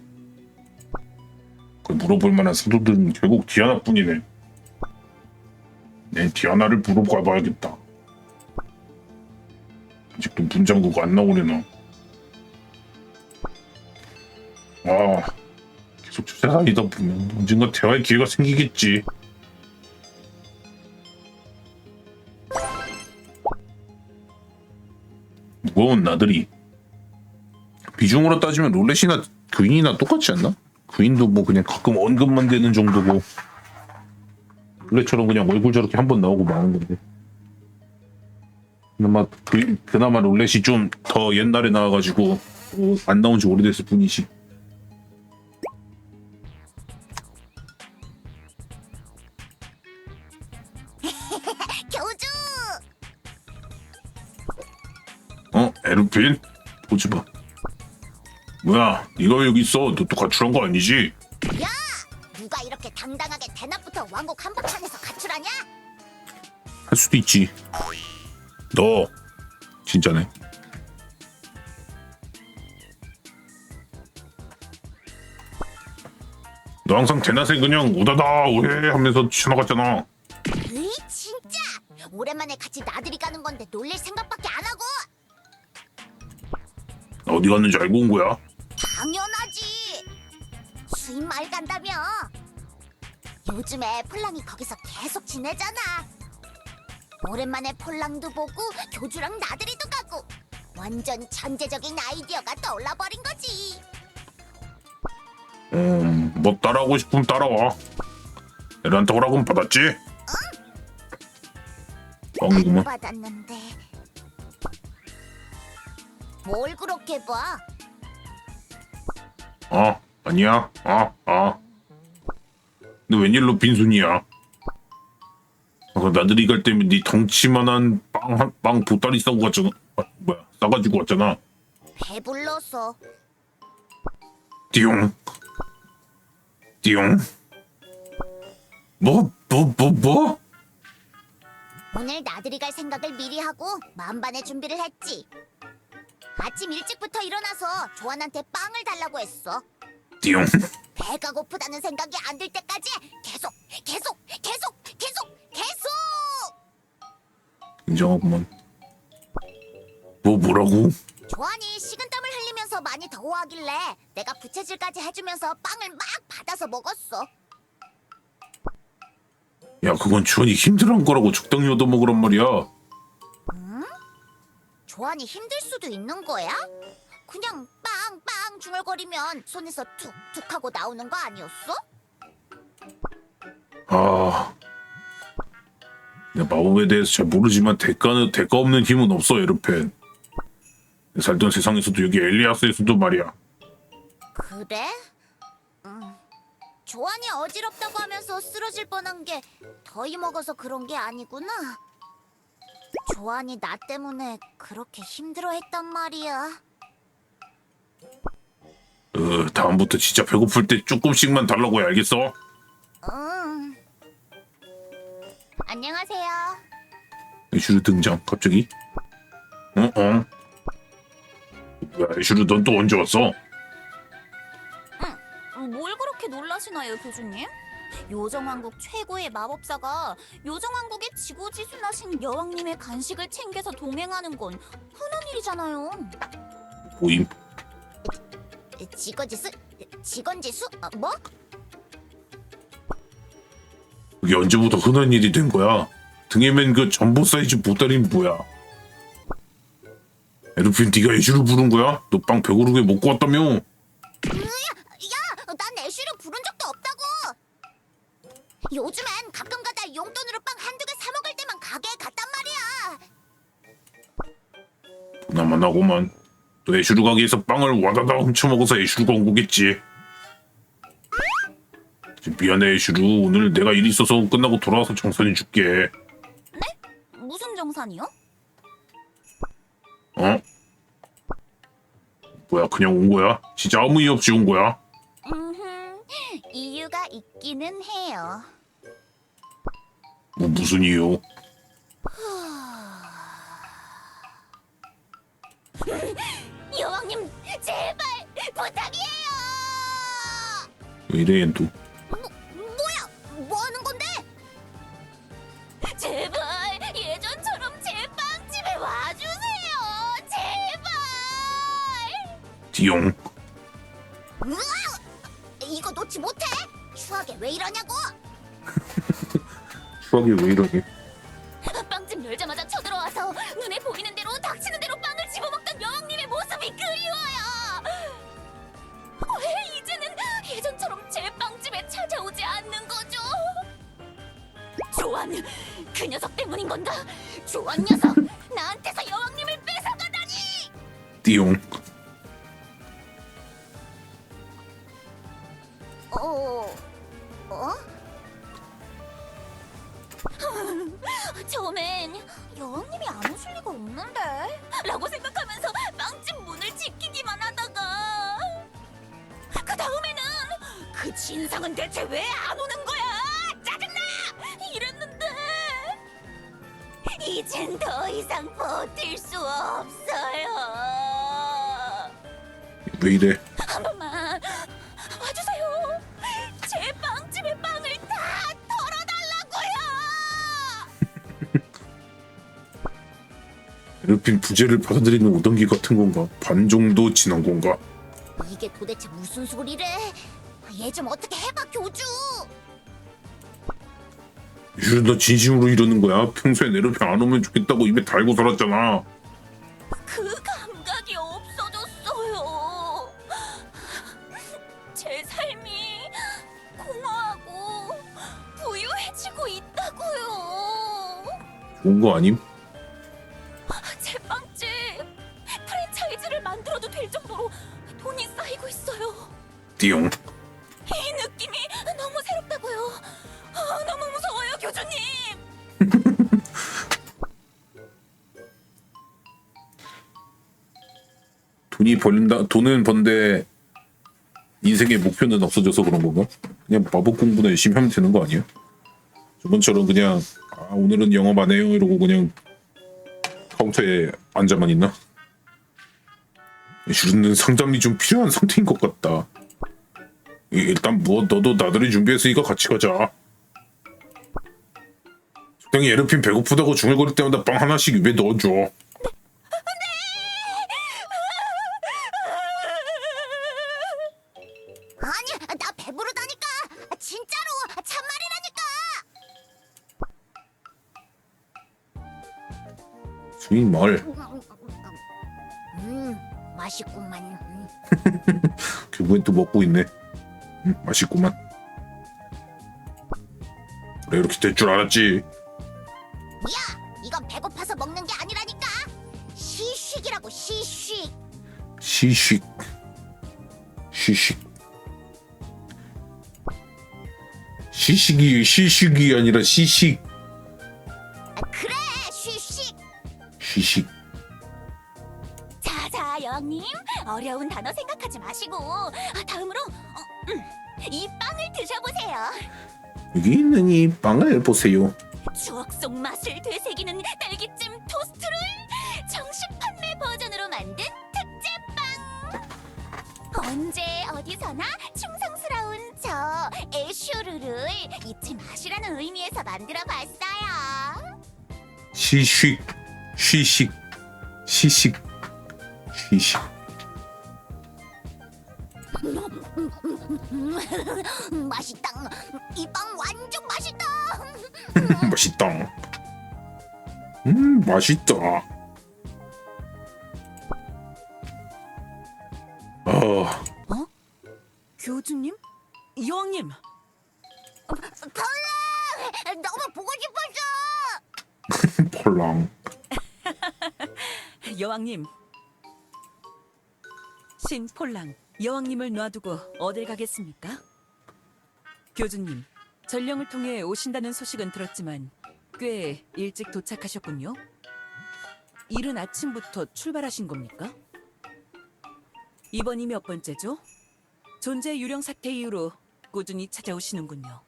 그걸 물어볼 만한 사도들은 결국 디아나뿐이네. 내 디아나를 물어봐 봐야겠다. 아직도 문장구가 안 나오려나. 아, 계속 찾아다니다 보면 언젠가 대화의 기회가 생기겠지. 무거운 나들이. 비중으로 따지면 롤렛이나 그윈이나 똑같지 않나? 그윈도 뭐 그냥 가끔 언급만 되는 정도고 롤렛처럼 그냥 얼굴 저렇게 한 번 나오고 마는 건데. 그나마 롤렛이 좀 더 옛날에 나와가지고 안 나온 지 오래됐을 뿐이지. 교주! 에르핀? 보지 마. 뭐야, 네가 여기 있어. 너도 가출한 거 아니지? 야! 누가 이렇게 당당하게 대낮부터 왕국 한복판에서 가출하냐? 할 수도 있지. 너 진짜네. 너 항상 대낮에 그냥 오다다 오해 하면서 지나갔잖아. 으이, 진짜! 오랜만에 같이 나들이 가는 건데 놀릴 생각밖에 안 하고! 나 어디 갔는지 알고 온 거야? 당연하지! 수인 말 간다며! 요즘에 폴랑이 거기서 계속 지내잖아. 오랜만에 폴랑도 보고 교주랑 나들이도 가고 완전 천재적인 아이디어가 떠올라버린 거지. 뭐 따라하고 싶으면 따라와. 에란트 허락은 받았지? 안 뻥이구만. 받았는데 뭘 그렇게 봐? 아니야. 너 웬일로 빈손이야? 나들이 갈 때면 네 덩치만한 빵 보따리 싸고 갔잖아. 싸가지고 왔잖아. 배불러서. 띠용. 뭐? 오늘 나들이 갈 생각을 미리 하고 만반의 준비를 했지. 아침 일찍부터 일어나서 조안한테 빵을 달라고 했어. 띠용. 배가 고프다는 생각이 안 들 때까지 계속. 인정하구만. 뭐라고? 조안이 식은땀을 흘리면서 많이 더워하길래 내가 부채질까지 해주면서 빵을 막 받아서 먹었어. 야, 그건 주원이 힘들어한 거라고 적당히 얻어먹으란 말이야. 조안이 힘들 수도 있는 거야? 그냥 빵빵 중얼거리면 손에서 툭툭 하고 나오는 거 아니었어? 내가 마법에 대해서 잘 모르지만 대가 없는 힘은 없어, 에르펜. 살던 세상에서도 여기 엘리아스에서도 말이야. 그래? 조안이 어지럽다고 하면서 쓰러질 뻔한 게 더위 먹어서 그런 게 아니구나. 조안이 나 때문에 그렇게 힘들어했단 말이야. 다음부터 진짜 배고플 때 조금씩만 달라고 해, 알겠어? 응. 안녕하세요. 애슈르 등장, 갑자기? 뭐야, 애슈르 넌 또 언제 왔어? 뭘 그렇게 놀라시나요, 교주님? 요정왕국 최고의 마법사가 요정왕국의 지고지순하신 여왕님의 간식을 챙겨서 동행하는 건 흔한 일이잖아요. 보임? 직원지수? 뭐? 그게 언제부터 흔한 일이 된 거야? 등에 맨 그 전보 사이즈 보따리는 뭐야? 에르핀 네가 애슈르 부른 거야? 너 빵 배고르게 먹고 왔다며? 야, 난 애쉬를 부른 적도 없다고. 요즘엔 가끔가다 용돈으로 빵 한두 개 사 먹을 때만 가게에 갔단 말이야. 보나만 하고만. 또 애슈르 가게에서 빵을 와다다 훔쳐먹어서 애슈르가 온 거겠지. 미안해 애슈르. 오늘 내가 일 있어서 끝나고 돌아와서 정산해 줄게. 무슨 정산이요? 뭐야, 그냥 온 거야? 진짜 아무 이유 없이 온 거야? 이유가 있기는 해요. 무슨 이유? 여왕님, 제발 부탁이에요. 왜 이래 얜 또? 뭐야? 뭐 하는 건데? 제발 예전처럼 제 빵집에 와주세요. 제발. 디용. 이거 놓지 못해. 추하게 왜 이러냐고? 추하게 왜 이러니? 빵집 열자마자 쳐들어와서 눈에 보이는 대로 닥치는 대로 빵을 집어먹던 여왕님의 모습이 그리워요. 왜 이제는 예전처럼 제 빵집에 찾아오지 않는 거죠? 조안, 그 녀석 때문인 건가? 조안 녀석, 나한테서 여왕님을 뺏어가다니! 띠용. 처음엔 여왕님이 안 오실 리가 없는데 라고 생각하면서 빵집 문을 지키기만 하다가 그 다음에는 그 진상은 대체 왜 안 오는 거야? 짜증나! 이랬는데 이젠 더 이상 버틸 수 없어요. 왜 이래? 한 번만 와주세요. 제 빵집의 빵을 다 털어달라고요. 에르핀 부재를 받아들이는 오던기 같은 건가? 반 정도 지난 건가? 이게 도대체 무슨 소리래? 얘 좀 어떻게 해봐, 교주. 이슈 너 진심으로 이러는 거야? 평소에 에르핀 안 오면 좋겠다고 입에 달고 살았잖아. 그 감각이 없어졌어요. 제 삶이 공허하고 부유해지고 있다고요. 좋은 거 아님? 제 빵집 프랜차이즈를 만들어도 될 정도로 돈이 쌓이고 있어요. 띠용. 이 느낌이 너무 새롭다고요. 너무 무서워요, 교주님. 돈은 번데 인생의 목표는 없어져서 그런 건가? 그냥 마법 공부나 열심히 하면 되는 거 아니야? 저번처럼 그냥 오늘은 영업 안 해요 이러고 그냥 카운터에 앉아만 있나? 슈르는 상담이 좀 필요한 상태인 것 같다. 일단 너도 나들이 준비했으니까 같이 가자. 적당히 에르핀 배고프다고 중얼거릴 때마다 빵 하나씩 입에 넣어줘. 아니, 나 배부르다니까. 진짜로 참말이라니까. 주인 말. 맛있구만. 결국엔 또 먹고 있네. 맛있구만. 그래 이렇게 될 줄 알았지. 야, 이건 배고파서 먹는 게 아니라니까. 시식이라고, 시식. 시식. 시식이 아니라 시식. 그래, 시식. 시식. 자, 여왕님. 어려운 단어 생각하지 마시고 다음으로 이 빵을 드셔보세요. 여기 있는 이 빵을 보세요. 추억 속 맛을 되새기는 딸기찜 토스트를 정식 판매 버전으로 만든 특제빵. 언제 어디서나 충성스러운 저 애슈르를 잊지 마시라는 의미에서 만들어봤어요. 시식. 맛있다. 이 빵 완전 맛있다. 맛있다. 맛있다. 교주님? 여왕님! 폴랑! 너무 보고 싶었어. 폴랑. 여왕님, 신폴랑, 여왕님을 놔두고 어딜 가겠습니까? 교주님, 전령을 통해 오신다는 소식은 들었지만 꽤 일찍 도착하셨군요. 이른 아침부터 출발하신 겁니까? 이번이 몇 번째죠? 존재 유령 사태 이후로 꾸준히 찾아오시는군요.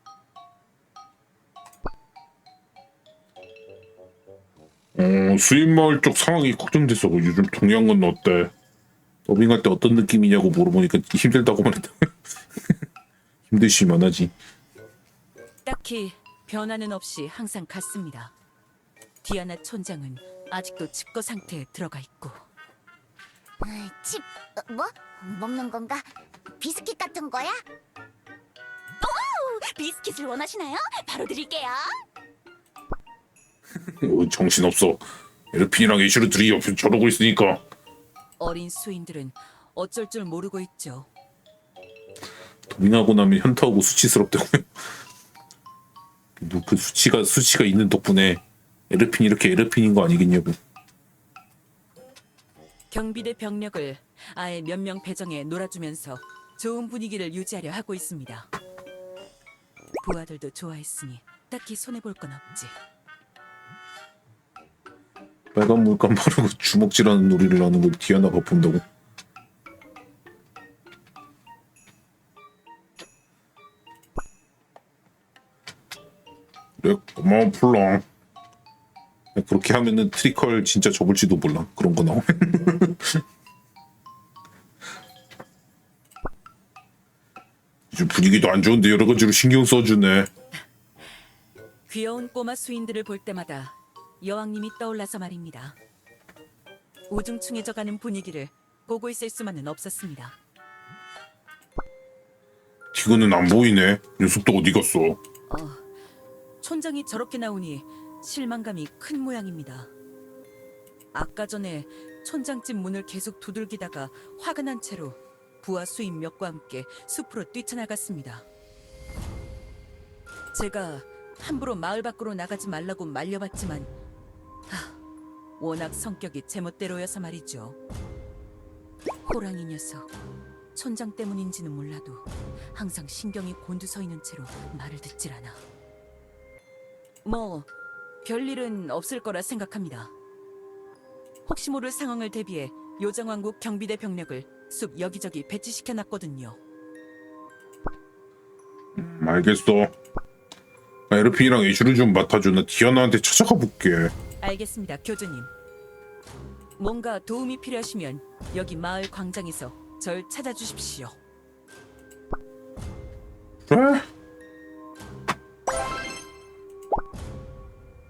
수입마을 쪽 상황이 걱정돼서 요즘 동양은 어때? 더빙할 때 어떤 느낌이냐고 물어보니까 힘들다고 말했다. 힘드시만 하지. 딱히 변화는 없이 항상 같습니다. 디아나 촌장은 아직도 칩거 상태에 들어가 있고. 칩, 뭐? 먹는 건가? 비스킷 같은 거야? 비스킷을 원하시나요? 바로 드릴게요. 정신없어. 에르핀이랑 애쉬르 둘이 옆에 저러고 있으니까. 어린 수인들은 어쩔 줄 모르고 있죠. 도민하고 나면 현타오고 수치스럽다고요. 그 수치가 있는 덕분에 에르핀이 이렇게 에르핀인 거 아니겠냐고. 경비대 병력을 아예 몇 명 배정해 놀아주면서 좋은 분위기를 유지하려 하고 있습니다. 부하들도 좋아했으니 딱히 손해볼 건 없지. 빨간 물감 바르고 주먹질하는 놀이를 하는 걸 디아나가 본다고. 그래 고마워 폴랑. 그렇게 하면은 트리컬 진짜 접을지도 몰라. 그런 거 나오면. 요즘 분위기도 안 좋은데 여러 가지로 신경 써주네. 귀여운 꼬마 수인들을 볼 때마다 여왕님이 떠올라서 말입니다. 우중충해져가는 분위기를 보고 있을 수만은 없었습니다. 티그는 안 보이네. 녀석도 어디 갔어? 촌장이 저렇게 나오니 실망감이 큰 모양입니다. 아까 전에 촌장집 문을 계속 두들기다가 화가 난 채로 부하 수임 몇과 함께 숲으로 뛰쳐나갔습니다. 제가 함부로 마을 밖으로 나가지 말라고 말려봤지만 워낙 성격이 제멋대로여서 말이죠. 호랑이 녀석, 촌장 때문인지는 몰라도 항상 신경이 곤두서 있는 채로 말을 듣질 않아. 뭐 별일은 없을 거라 생각합니다. 혹시 모를 상황을 대비해 요정왕국 경비대 병력을 숲 여기저기 배치시켜놨거든요. 알겠어. 나 에르핀이랑 애쉬를 좀 맡아줘. 나 디아나한테 찾아가 볼게. 알겠습니다, 교주님. 뭔가 도움이 필요하시면 여기 마을 광장에서 절 찾아주십시오. 그래?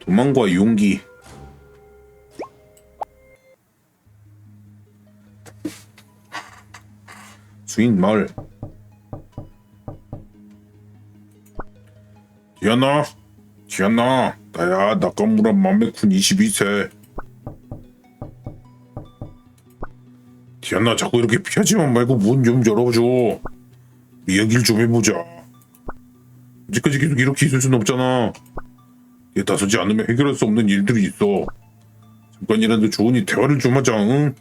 도망과 용기. 수인 마을. 디아나, 나야 나카무라 맘메쿤 22세. 디아나, 자꾸 이렇게 피하지만 말고 문 좀 열어줘. 이야기를 좀 해보자. 아직까지 계속 이렇게 있을 순 없잖아. 얘 나서지 않으면 해결할 수 없는 일들이 있어. 잠깐이라도 좋으니 대화를 좀 하자, 응?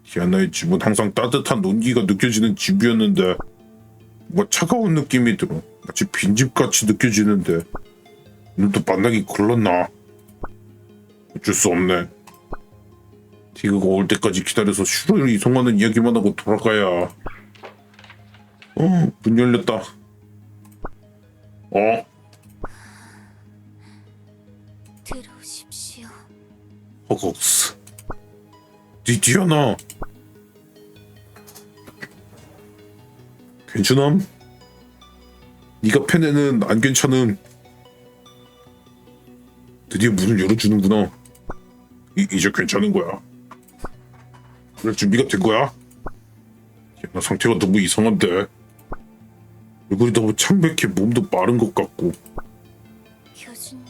디아나의 집은 항상 따뜻한 온기가 느껴지는 집이었는데 뭔가 차가운 느낌이 들어. 마치 빈집같이 느껴지는데 오늘도 만나기 글렀나? 어쩔 수 없네. 디그가 올 때까지 기다려서 슈를 이송하는 이야기만 하고 돌아가야. 문 열렸다. 들어오십시오. 허걱스. 디아나. 괜찮음? 네가 팬에는 안 괜찮음. 드디어 문을 열어주는구나. 이제 괜찮은 거야. 그럴 준비가 된 거야? 나 상태가 너무 이상한데. 얼굴이 너무 창백해. 몸도 마른 것 같고. 교주님,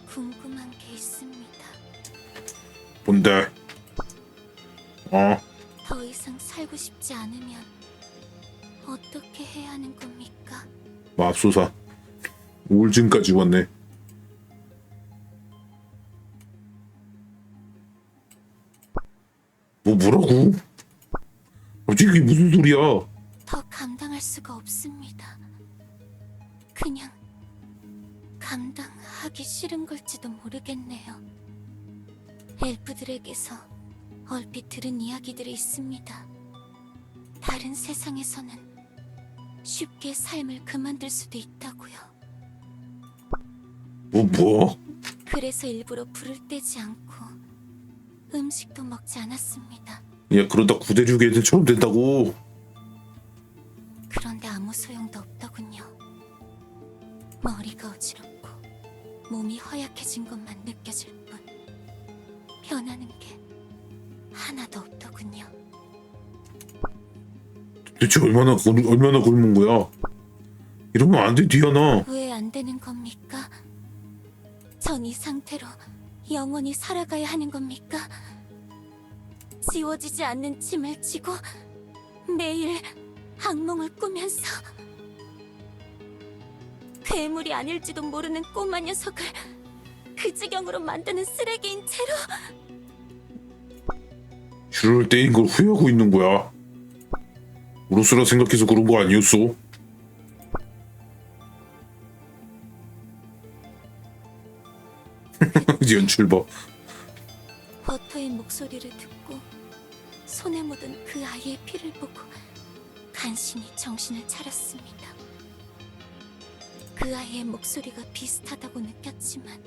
궁금한 게 있습니다. 뭔데? 더 이상 살고 싶지 않으면 어떻게 해야 하는 겁니까? 맙소사. 우울증까지 왔네. 뭐라고? 갑자기 그게 무슨 소리야? 더 감당할 수가 없습니다. 그냥 감당하기 싫은 걸지도 모르겠네요. 엘프들에게서 얼핏 들은 이야기들이 있습니다. 다른 세상에서는 쉽게 삶을 그만둘 수도 있다고요. 뭐? 그래서 일부러 불을 떼지 않고 음식도 먹지 않았습니다. 야, 그러다 구대륙 애들처럼 된다고. 그런데 아무 소용도 없더군요. 머리가 어지럽고 몸이 허약해진 것만 느껴질 뿐 변하는 게 하나도 없더군요. 대체 얼마나 굶은 거야? 이러면 안 돼, 디아나. 왜 안 되는 겁니까? 전 이 상태로 영원히 살아가야 하는 겁니까? 지워지지 않는 짐을 지고 매일 악몽을 꾸면서 괴물이 아닐지도 모르는 꼬마 녀석을 그 지경으로 만드는 쓰레기인 채로 슈를 떼인 걸 후회하고 있는 거야. 우로스라 생각해서 그런 거 아니었어? 연출 봐. 버터의 목소리를 듣고 손에 묻은 그 아이의 피를 보고 간신히 정신을 차렸습니다. 그 아이의 목소리가 비슷하다고 느꼈지만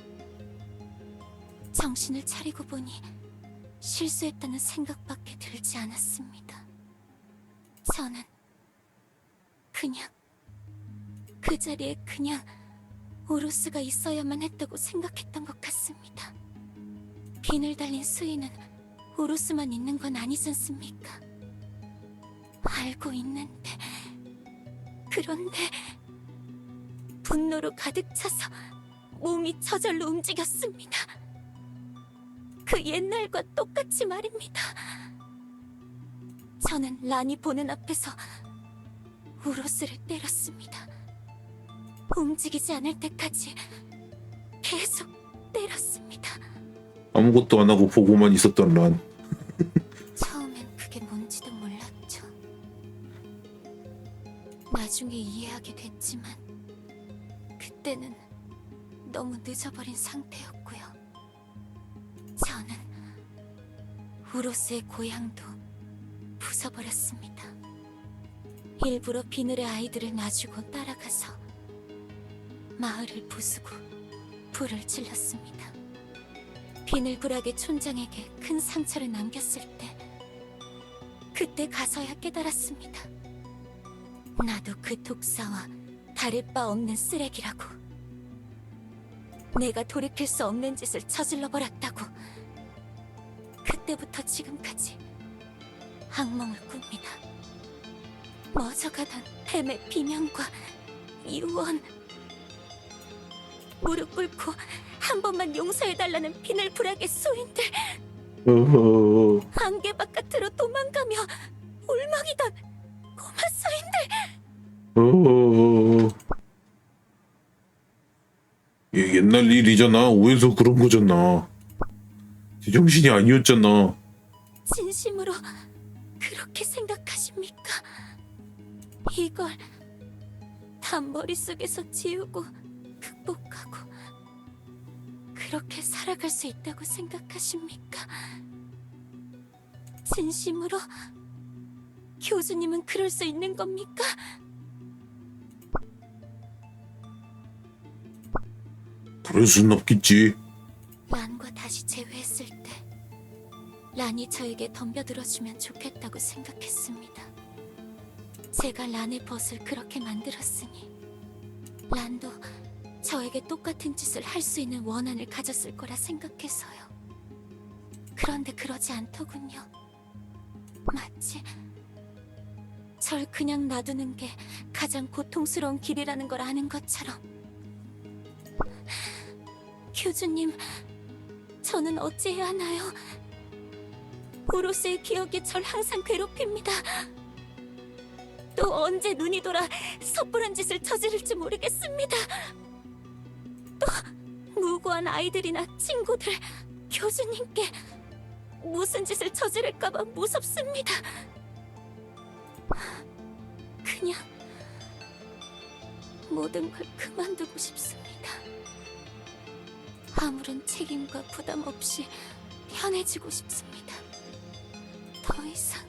정신을 차리고 보니 실수했다는 생각밖에 들지 않았습니다. 저는 그냥 그 자리에 그냥 오로스가 있어야만 했다고 생각했던 것 같습니다. 비늘 달린 수인은 오로스만 있는 건 아니지 않습니까? 알고 있는데, 그런데 분노로 가득 차서 몸이 저절로 움직였습니다. 그 옛날과 똑같이 말입니다. 저는 란이 보는 앞에서 우로스를 때렸습니다. 움직이지 않을 때까지 계속 때렸습니다. 아무것도 안 하고 보고만 있었던 란. 처음엔 그게 뭔지도 몰랐죠. 나중에 이해하게 됐지만 그때는 너무 늦어버린 상태였고요. 저는 우로스의 고향도 부숴버렸습니다. 일부러 비늘의 아이들을 놔주고 따라가서 마을을 부수고 불을 질렀습니다. 비늘부락의 촌장에게 큰 상처를 남겼을 때 그때 가서야 깨달았습니다. 나도 그 독사와 다를 바 없는 쓰레기라고. 내가 돌이킬 수 없는 짓을 저질러 버렸다고. 그때부터 지금까지 악몽을 꿉니다. 멎어가던 뱀의 비명과 유언. 무릎 꿇고 한 번만 용서해달라는 비늘부락의 소인들. 안개 바깥으로 도망가며 울먹이던 꼬마 소인들. 이게 옛날 일이잖아. 오해서 그런 거잖아. 제정신이 아니었잖아. 진심으로 그렇게 생각하십니까? 이걸 다 머릿속에서 지우고 극복하고 그렇게 살아갈 수 있다고 생각하십니까? 진심으로 교수님은 그럴 수 있는 겁니까? 그럴 순 없겠지. 란과 다시 재회했을 때 란이 저에게 덤벼들어주면 좋겠다고 생각했습니다. 제가 란의 벗을 그렇게 만들었으니 란도 저에게 똑같은 짓을 할 수 있는 원한을 가졌을 거라 생각해서요. 그런데 그러지 않더군요. 마치 절 그냥 놔두는 게 가장 고통스러운 길이라는 걸 아는 것처럼. 교주님, 저는 어찌해야 하나요? 우로스의 기억이 절 항상 괴롭힙니다. 또 언제 눈이 돌아 섣부른 짓을 저지를지 모르겠습니다. 또 무고한 아이들이나 친구들, 교주님께 무슨 짓을 저지를까봐 무섭습니다. 그냥 모든 걸 그만두고 싶습니다. 아무런 책임과 부담 없이 편해지고 싶습니다. 더 이상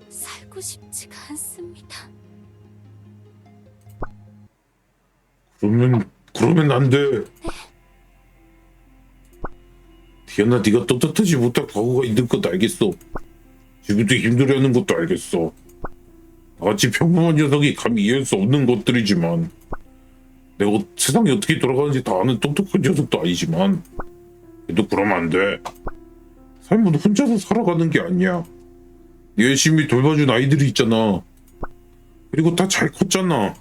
살고 싶지가 않습니다. 그러면 안 돼. 디아나, 네가 떳떳하지 못할 과거가 있는 것도 알겠어. 지금도 힘들어하는 것도 알겠어. 나같이 평범한 녀석이 감히 이해할 수 없는 것들이지만, 내가 세상이 어떻게 돌아가는지 다 아는 똑똑한 녀석도 아니지만, 그래도 그러면 안 돼. 삶은 혼자서 살아가는 게 아니야. 열심히 돌봐준 아이들이 있잖아. 그리고 다 잘 컸잖아.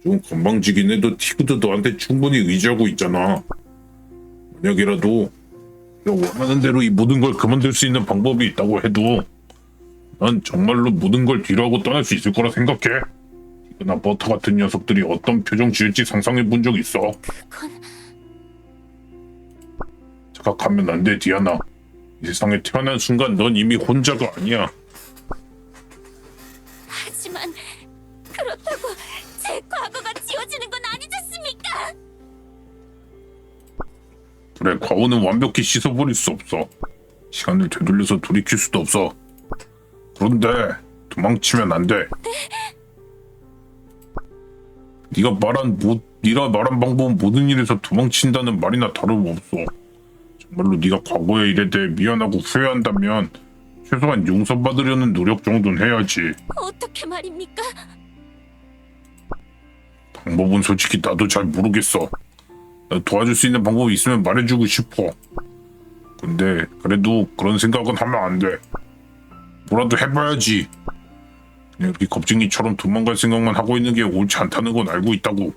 좀 건방지긴 해도 티그도 너한테 충분히 의지하고 있잖아. 만약이라도 내가 원하는 대로 이 모든 걸 그만둘 수 있는 방법이 있다고 해도 난 정말로 모든 걸 뒤로하고 떠날 수 있을 거라 생각해. 나 버터 같은 녀석들이 어떤 표정 지을지 상상해 본 적 있어. 그건 착각하면 안 돼, 디아나. 이 세상에 태어난 순간 넌 이미 혼자가 아니야. 하지만 그렇다고 제 과거가 지워지는 건 아니지 않습니까? 그래, 과거는 완벽히 씻어버릴 수 없어. 시간을 되돌려서 돌이킬 수도 없어. 그런데 도망치면 안 돼. 네가 말한 방법은 모든 일에서 도망친다는 말이나 다름없어. 정말로 네가 과거의 일에 대해 미안하고 후회한다면 최소한 용서받으려는 노력 정도는 해야지. 어떻게 말입니까? 방법은 솔직히 나도 잘 모르겠어. 나 도와줄 수 있는 방법이 있으면 말해주고 싶어. 근데 그래도 그런 생각은 하면 안 돼. 뭐라도 해봐야지. 그냥 이렇게 겁쟁이처럼 도망갈 생각만 하고 있는 게 옳지 않다는 건 알고 있다고.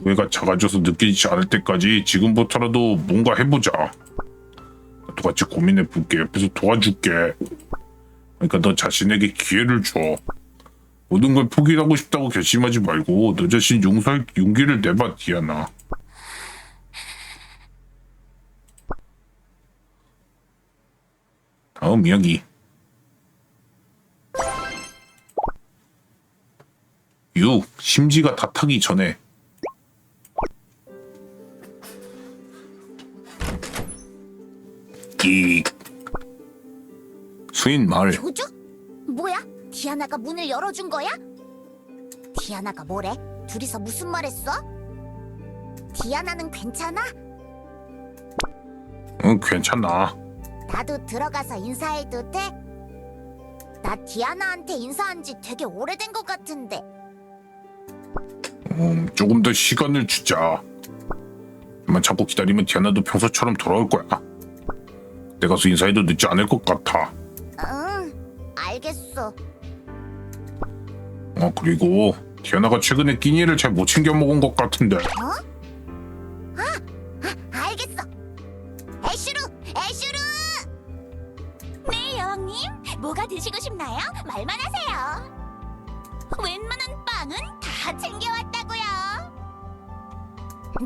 후회가 작아져서 느껴지지 않을 때까지 지금부터라도 뭔가 해보자. 나도 같이 고민해볼게. 옆에서 도와줄게. 그러니까 너 자신에게 기회를 줘. 모든 걸 포기하고 싶다고 결심하지 말고 너 자신 용서할 용기를 내봐, 디아나. 다음 이야기. 심지가 다 타기 전에. 수인 말. 교주? 뭐야? 디아나가 문을 열어준 거야? 디아나가 뭐래? 둘이서 무슨 말 했어? 디아나는 괜찮아? 응, 괜찮아. 나도 들어가서 인사해도 돼? 나 디아나한테 인사한 지 되게 오래된 것 같은데. 조금 더 시간을 주자. 만 참고 기다리면 디아나도 평소처럼 돌아올 거야. 내가 가서 인사해도 늦지 않을 것 같아. 응, 알겠어. 그리고 디아나가 최근에 끼니를 잘 못 챙겨 먹은 것 같은데. 알겠어. 애슈루! 애슈루! 네, 여왕님. 뭐가 드시고 싶나요? 말만 하세요. 웬만한 빵은 다 챙겨왔다고요.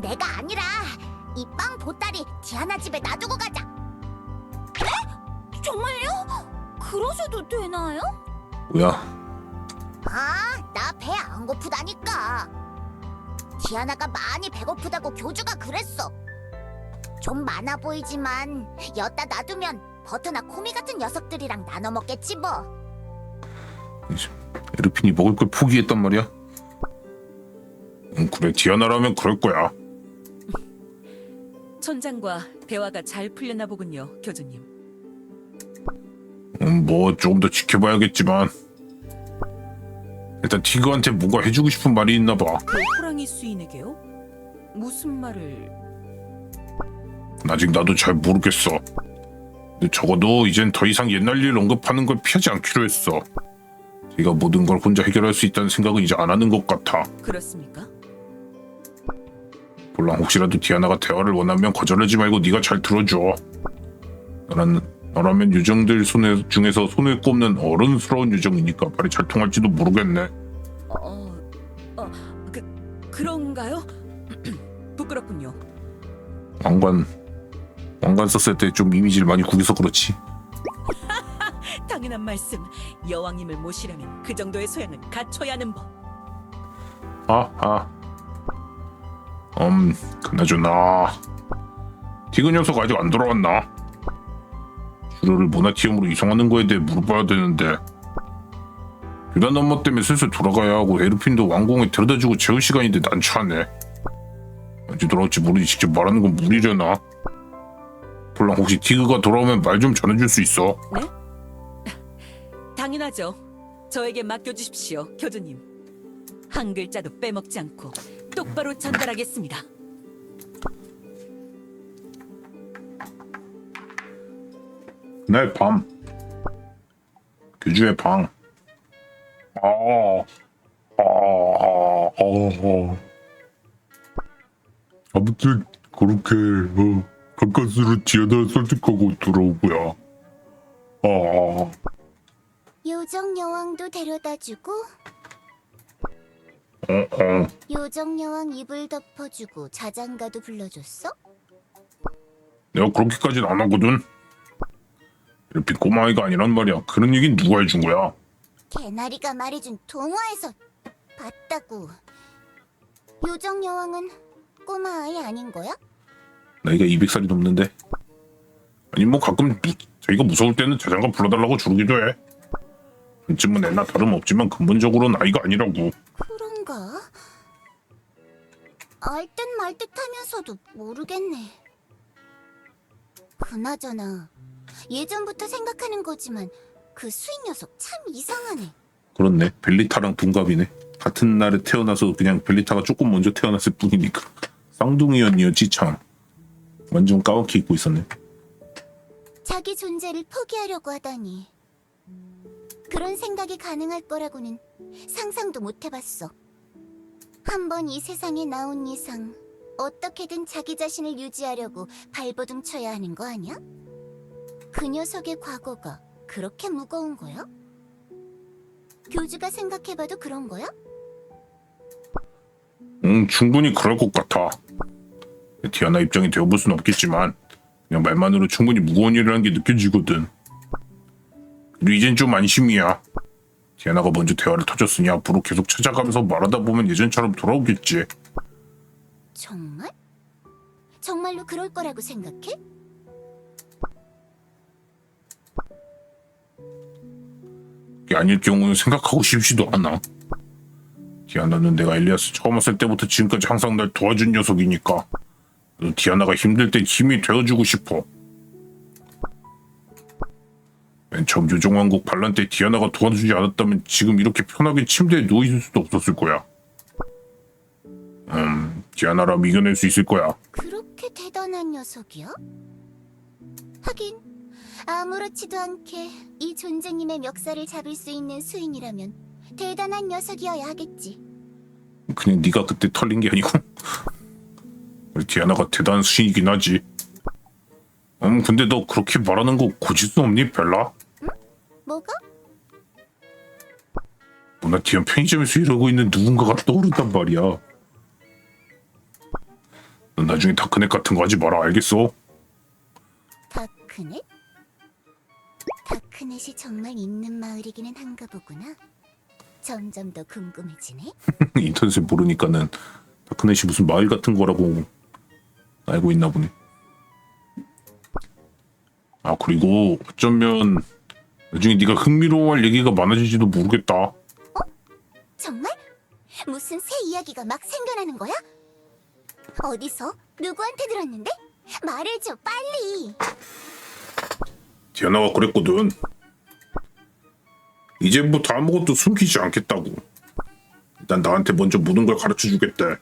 내가 아니라 이 빵 보따리 디아나 집에 놔두고 가자. 정말요? 그러셔도 되나요? 뭐야? 아, 나 배 안 고프다니까. 디아나가 많이 배고프다고 교주가 그랬어. 좀 많아 보이지만 엿다 놔두면 버터나 코미 같은 녀석들이랑 나눠 먹겠지 뭐. 에르핀이 먹을 걸 포기했단 말이야? 그래, 디아나라면 그럴 거야. 천장과 대화가 잘 풀렸나 보군요, 교주님. 뭐 조금 더 지켜봐야겠지만 일단 티그한테 뭔가 해주고 싶은 말이 있나 봐. 그 호랑이 수인에게요? 무슨 말을... 아직 나도 잘 모르겠어. 근데 적어도 이젠 더 이상 옛날 일 언급하는 걸 피하지 않기로 했어. 네가 모든 걸 혼자 해결할 수 있다는 생각은 이제 안 하는 것 같아. 그렇습니까? 몰라, 혹시라도 디아나가 대화를 원하면 거절하지 말고 네가 잘 들어줘. 너라면 유정들 중에서 손을 꼽는 어른스러운 유정이니까 말이 잘 통할지도 모르겠네. 그런가요? 부끄럽군요. 왕관 썼을 때 좀 이미지를 많이 구겨서 그렇지. 당연한 말씀. 여왕님을 모시려면 그 정도의 소양은 갖춰야 하는 법. 그나저나 티그 녀석 아직 안 돌아왔나? 주로를 모나티움으로 이송하는 거에 대해 물어봐야 되는데 유단 엄마 때문에 슬슬 돌아가야 하고 에르핀도 왕궁에 데려다주고 재울 시간인데 난처하네. 언제 돌아올지 모르니 직접 말하는 건 무리려나? 폴랑 혹시 티그가 돌아오면 말 좀 전해줄 수 있어? 네? 당연하죠. 저에게 맡겨주십시오, 교주님. 한 글자도 빼먹지 않고 똑바로 전달하겠습니다. 그날 밤 교주의 방. 아무튼 그렇게 가까스로 디아나를 설득하고 돌아오고야. 요정 여왕도 데려다주고 요정 여왕 입을 덮어주고 자장가도 불러줬어? 내가 그렇게까지는 안 하거든. 이렇게 꼬마아이가 아니란 말이야. 그런 얘긴 누가 해준 거야? 개나리가 말해준 동화에서 봤다고. 요정 여왕은 꼬마 아이 아닌 거야? 나이가 200살이 넘는데. 아니 뭐 가끔 자기가 무서울 때는 자장가 불러달라고 주르기도 해. 전쯤은 애나 다름없지만 근본적으로는 아이가 아니라고. 그런가? 알 듯 말 듯 하면서도 모르겠네. 그나저나 예전부터 생각하는 거지만 그 수인 녀석 참 이상하네. 그렇네. 벨리타랑 동갑이네. 같은 날에 태어나서 그냥 벨리타가 조금 먼저 태어났을 뿐이니까. 쌍둥이 언니였지 참. 완전 까맣게 입고 있었네. 자기 존재를 포기하려고 하다니. 그런 생각이 가능할 거라고는 상상도 못 해봤어. 한번 이 세상에 나온 이상 어떻게든 자기 자신을 유지하려고 발버둥 쳐야 하는 거 아니야? 그 녀석의 과거가 그렇게 무거운 거야? 교주가 생각해봐도 그런 거야? 충분히 그럴 것 같아. 디아나 입장이 되어볼 순 없겠지만 그냥 말만으로 충분히 무거운 일이라는 게 느껴지거든. 그리고 이젠 좀 안심이야. 디아나가 먼저 대화를 터졌으니 앞으로 계속 찾아가면서 말하다 보면 예전처럼 돌아오겠지. 정말? 정말로 그럴 거라고 생각해? 그게 아닐 경우는 생각하고 싶지도 않아. 디아나는 내가 엘리아스 처음 왔을 때부터 지금까지 항상 날 도와준 녀석이니까 디아나가 힘들 땐 힘이 되어주고 싶어. 맨 처음 요정왕국 반란 때 디아나가 도와주지 않았다면 지금 이렇게 편하게 침대에 누워있을 수도 없었을 거야. 디아나라면 이겨낼 수 있을 거야. 그렇게 대단한 녀석이야? 하긴 아무렇지도 않게 이 존재님의 멱살을 잡을 수 있는 수인이라면 대단한 녀석이어야 하겠지. 그냥 네가 그때 털린 게 아니고 디아나가 대단한 수인이긴 하지. 근데 너 그렇게 말하는 거 고칠 수 없니, 벨라? 뭐가? 모나티언 편의점에서 일하고 있는 누군가가 떠오른단 말이야. 넌 나중에 다크넷 같은 거 하지 마라, 알겠어? 다크넷? 다크넷이 정말 있는 마을이기는 한가 보구나. 점점 더 궁금해지네. 인터넷을 모르니까는 다크넷이 무슨 마을 같은 거라고 알고 있나 보네. 아, 그리고 어쩌면 나중에 네가 흥미로워할 얘기가 많아질지도 모르겠다. 정말? 무슨 새 이야기가 막 생겨나는 거야? 어디서? 누구한테 들었는데? 말해줘, 빨리! 디아나가 그랬거든. 이제부터 아무것도 숨기지 않겠다고. 일단 나한테 먼저 모든 걸 가르쳐주겠대.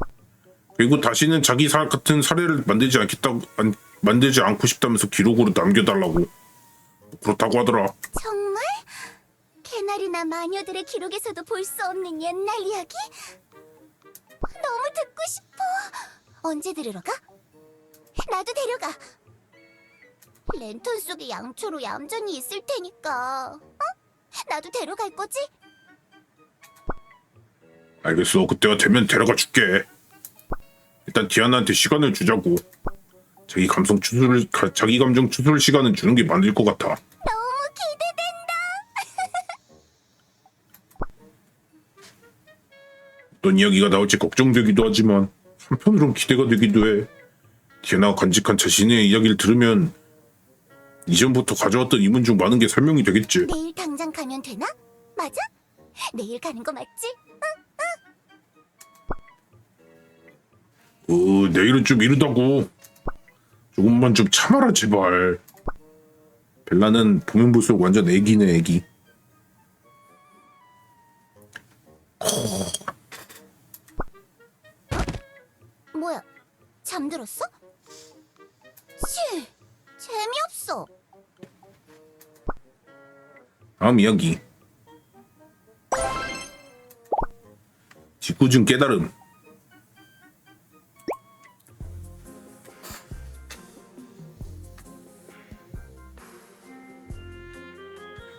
그리고 다시는 자기 같은 사례를 만들지 않고 싶다면서 기록으로 남겨달라고. 그렇다고 하더라. 정말? 개나리나 마녀들의 기록에서도 볼 수 없는 옛날 이야기? 너무 듣고 싶어. 언제 들으러 가? 나도 데려가. 랜턴 속에 양초로 얌전히 있을 테니까. 나도 데려갈 거지? 알겠어. 그때가 되면 데려가 줄게. 일단 디아나한테 시간을 주자고. 자기 감정 추스를 시간은 주는 게 맞을 것 같아. 너무 기대된다. 어떤 이야기가 나올지 걱정되기도 하지만 한편으론 기대가 되기도 해. 디아나가 간직한 자신의 이야기를 들으면 이전부터 가져왔던 이문 중 많은 게 설명이 되겠지. 내일 당장 가면 되나? 맞아? 내일 가는 거 맞지? 내일은 좀 이르다고. 조금만 좀 참아라, 제발. 벨라는 보면 볼수록 완전 애기네, 애기. 뭐야? 잠들었어? 씨, 재미없어. 다음 이야기. 직구중 깨달음.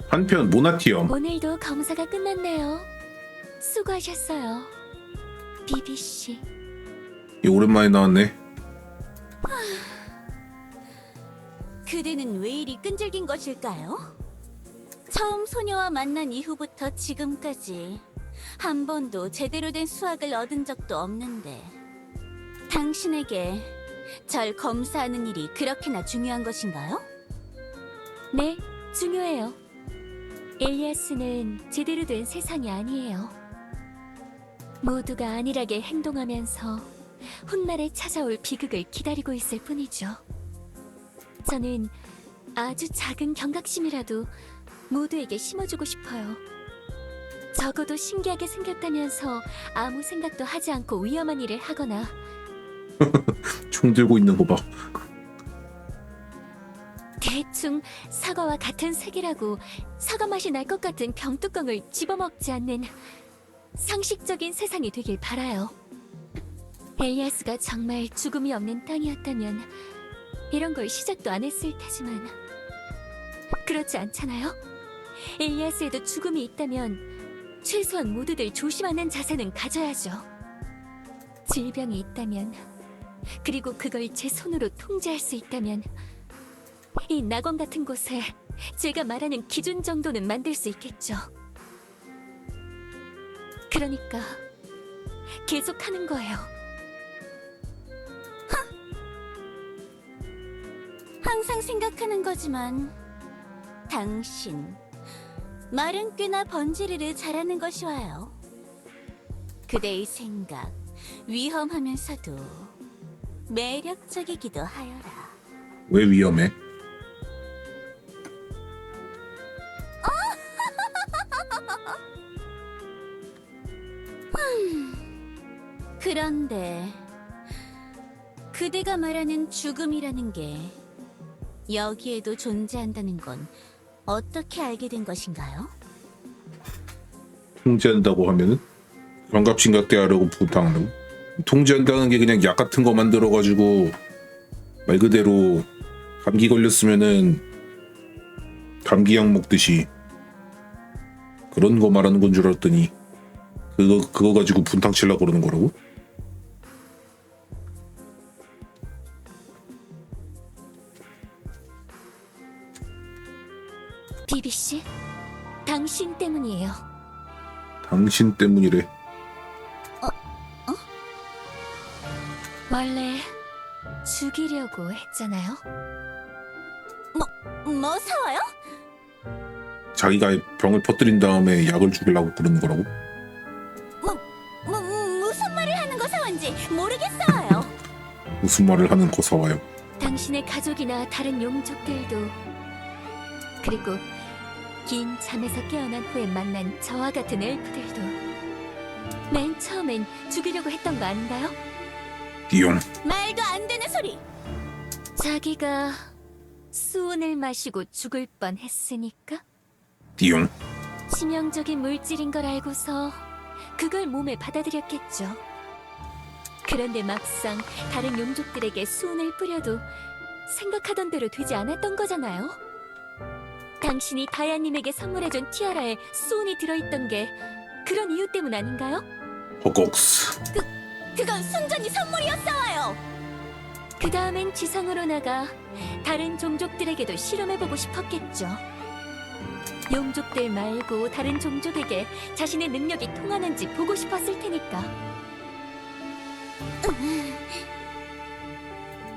한편 모나티엄. 오늘도 검사가 끝났네요. 수고하셨어요. BBC. 오랜만에 나왔네. 그대는 왜 이리 끈질긴 것일까요? 처음 소녀와 만난 이후부터 지금까지 한 번도 제대로 된 수학을 얻은 적도 없는데 당신에게 절 검사하는 일이 그렇게나 중요한 것인가요? 네, 중요해요. 엘리아스는 제대로 된 세상이 아니에요. 모두가 안일하게 행동하면서 훗날에 찾아올 비극을 기다리고 있을 뿐이죠. 저는 아주 작은 경각심이라도 모두에게 심어주고 싶어요. 적어도 신기하게 생겼다면서 아무 생각도 하지 않고 위험한 일을 하거나 총 들고 있는 거 봐. 대충 대충 사과와 같은 색이라고 사과 맛이 날 것 같은 병뚜껑을 집어먹지 않는 상식적인 세상이 되길 바라요. 엘리아스가 정말 죽음이 없는 땅이었다면 이런 걸 시작도 안 했을 테지만 그렇지 않잖아요? 엘리아스에도 죽음이 있다면 최소한 모두들 조심하는 자세는 가져야죠. 질병이 있다면, 그리고 그걸 제 손으로 통제할 수 있다면 이 낙원 같은 곳에 제가 말하는 기준 정도는 만들 수 있겠죠. 그러니까 계속 하는 거예요. 항상 생각하는 거지만 당신 말은 꽤나 번지르르 잘하는 것이 와요. 그대의 생각 위험하면서도 매력적이기도 하여라. 왜 위험해? 그런데 그대가 말하는 죽음이라는 게 여기에도 존재한다는 건 어떻게 알게 된 것인가요? 통제한다고 하면은 환갑진각대 하려고 부탁하고 통제한다는 게 그냥 약 같은 거 만들어가지고 말 그대로 감기 걸렸으면은 감기약 먹듯이 그런 거 말하는 건 줄 알았더니 그거 가지고 분탕 치려고 그러는 거라고? 비비씨, 당신 때문이에요. 당신 때문이래. 원래 죽이려고 했잖아요. 뭐 사와요? 자기가 병을 퍼뜨린 다음에 약을 죽이려고 그러는 거라고? 무슨 말을 하는 거 사완지 모르겠어요. 무슨 말을 하는 거 사와요? 당신의 가족이나 다른 용족들도, 그리고 긴 잠에서 깨어난 후에 만난 저와 같은 엘프들도 맨 처음엔 죽이려고 했던 거 아닌가요? 띠용. 말도 안 되는 소리. 자기가 수은을 마시고 죽을 뻔했으니까? 띠용. 치명적인 물질인 걸 알고서 그걸 몸에 받아들였겠죠. 그런데 막상 다른 용족들에게 수은을 뿌려도 생각하던 대로 되지 않았던 거잖아요. 당신이 다야님에게 선물해준 티아라에 수은이 들어있던 게 그런 이유 때문 아닌가요? 허걱스. 그건 순전히 선물이었어요. 그 다음엔 지상으로 나가 다른 종족들에게도 실험해보고 싶었겠죠. 용족들 말고 다른 종족에게 자신의 능력이 통하는지 보고 싶었을 테니까.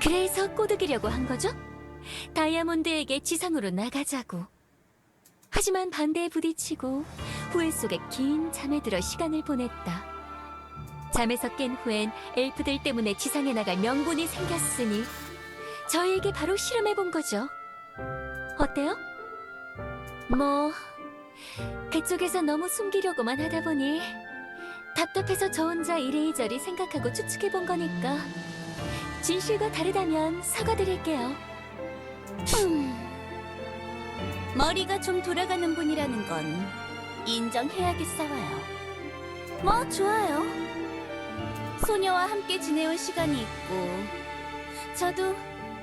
그래서 꼬드기려고 한 거죠? 다이아몬드에게 지상으로 나가자고. 하지만 반대에 부딪히고 후회 속에 긴 잠에 들어 시간을 보냈다. 잠에서 깬 후엔 엘프들 때문에 지상에 나갈 명분이 생겼으니 저에게 바로 실험해본 거죠. 어때요? 뭐 그쪽에서 너무 숨기려고만 하다 보니 답답해서 저 혼자 이리저리 생각하고 추측해본 거니까 진실과 다르다면 사과드릴게요. 머리가 좀 돌아가는 분이라는 건 인정해야겠어요. 뭐 좋아요. 소녀와 함께 지내온 시간이 있고 저도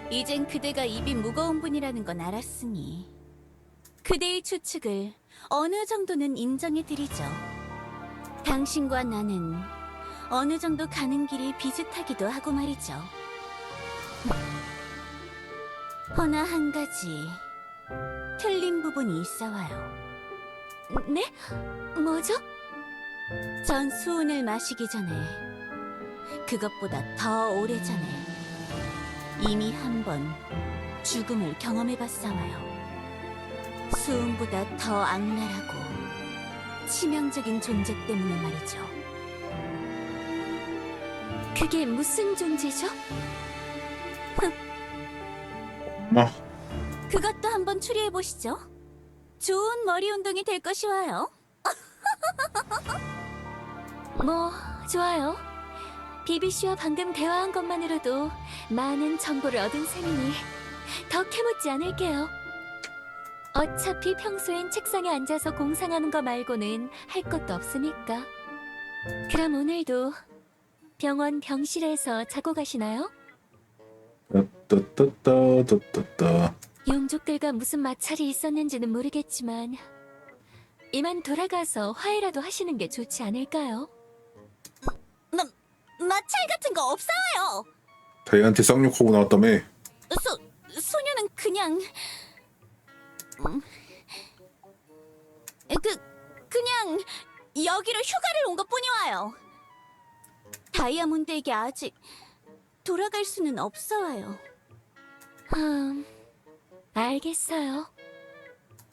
이젠 그대가 입이 무거운 분이라는 건 알았으니 그대의 추측을 어느 정도는 인정해드리죠. 당신과 나는 어느 정도 가는 길이 비슷하기도 하고 말이죠. 허나 한 가지 틀린 부분이 있어와요. 네? 뭐죠? 전 수은을 마시기 전에, 그것보다 더 오래전에 이미 한 번 죽음을 경험해봤어와요. 수은보다 더 악랄하고 치명적인 존재 때문에 말이죠. 그게 무슨 존재죠? 엄마. 그것도 한번 추리해보시죠. 좋은 머리 운동이 될 것이와요. 뭐 좋아요. 비비씨와 방금 대화한 것만으로도 많은 정보를 얻은 셈이니 더 캐묻지 않을게요. 어차피 평소엔 책상에 앉아서 공상하는 거 말고는 할 것도 없으니까. 그럼 오늘도 병원 병실에서 자고 가시나요? 따따따따따따. 용족들과 무슨 마찰이 있었는지는 모르겠지만 이만 돌아가서 화해라도 하시는 게 좋지 않을까요? 마찰 같은 거 없어요. 다이한테 쌍욕하고 나왔다며. 소녀는 그냥 그냥 여기로 휴가를 온 것뿐이와요. 다이아몬드에게 아직 돌아갈 수는 없어요. 알겠어요.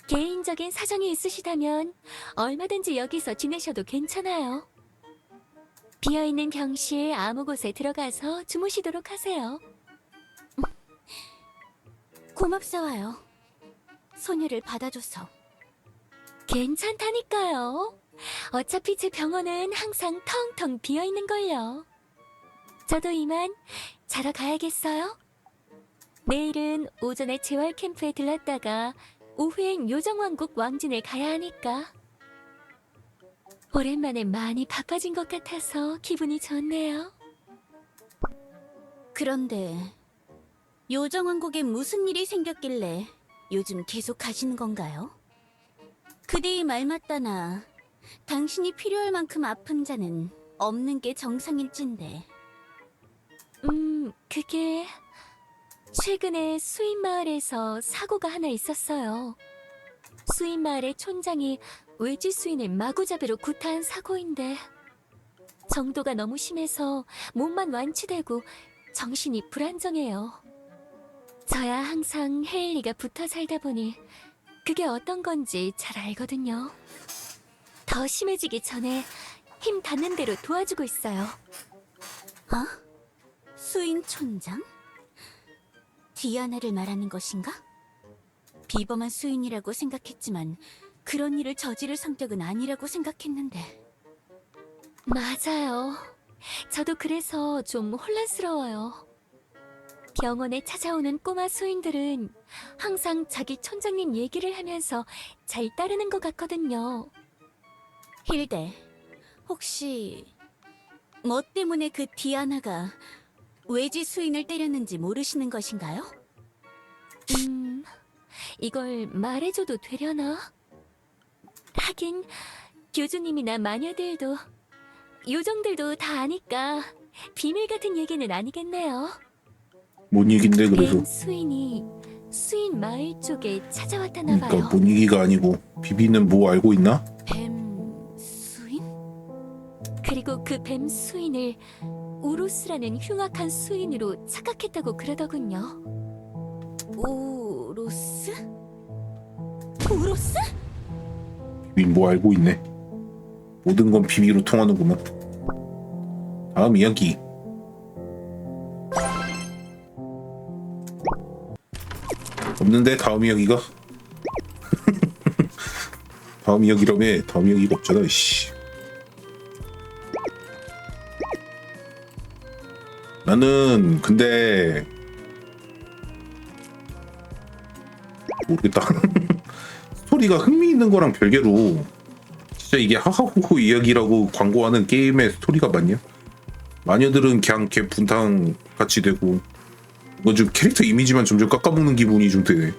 개인적인 사정이 있으시다면 얼마든지 여기서 지내셔도 괜찮아요. 비어있는 병실 아무 곳에 들어가서 주무시도록 하세요. 고맙사와요. 소녀를 받아줘서. 괜찮다니까요. 어차피 제 병원은 항상 텅텅 비어있는걸요. 저도 이만 자러 가야겠어요. 내일은 오전에 재활 캠프에 들렀다가 오후엔 요정왕국 왕진을 가야 하니까. 오랜만에 많이 바빠진 것 같아서 기분이 좋네요. 그런데 요정왕국에 무슨 일이 생겼길래 요즘 계속 가시는 건가요? 그대의 말 맞다나 당신이 필요할 만큼 아픈 자는 없는 게 정상일진데. 그게 최근에 수인마을에서 사고가 하나 있었어요. 수인마을의 촌장이 외지 수인을 마구잡이로 구타한 사고인데 정도가 너무 심해서 몸만 완치되고 정신이 불안정해요. 저야 항상 헤일리가 붙어 살다 보니 그게 어떤 건지 잘 알거든요. 더 심해지기 전에 힘 닿는 대로 도와주고 있어요. 수인 촌장? 디아나를 말하는 것인가? 비범한 수인이라고 생각했지만 그런 일을 저지를 성격은 아니라고 생각했는데. 맞아요. 저도 그래서 좀 혼란스러워요. 병원에 찾아오는 꼬마 수인들은 항상 자기 촌장님 얘기를 하면서 잘 따르는 것 같거든요. 힐데, 혹시 뭐 때문에 그 디아나가 외지 수인을 때렸는지 모르시는 것인가요? 이걸 말해줘도 되려나? 하긴 교주님이나 마녀들도 요정들도 다 아니까 비밀 같은 얘기는 아니겠네요. 뭔 얘긴데 그래서? 뱀 수인이 수인 마을 쪽에 찾아왔다나 봐요. 그러니까 뭔 얘기가 아니고 비비는 뭐 알고 있나? 뱀 수인? 그리고 그 뱀 수인을 우루스라는 흉악한 수인으로 착각했다고 그러더군요. 우로스? 우로스? 비비 뭐 알고 있네. 모든 건 비비로 통하는구만. 다음 이야기. 없는데 다음 이야기가? 다음 이야기라며. 다음 이야기가 없잖아. 씨. 나는 근데 모르겠다. 스토리가 흥미있는 거랑 별개로 진짜 이게 하하호호 이야기라고 광고하는 게임의 스토리가 맞냐? 마녀들은 그냥 걔 분탕 같이 되고 뭐 좀 캐릭터 이미지만 점점 깎아먹는 기분이 좀 드네.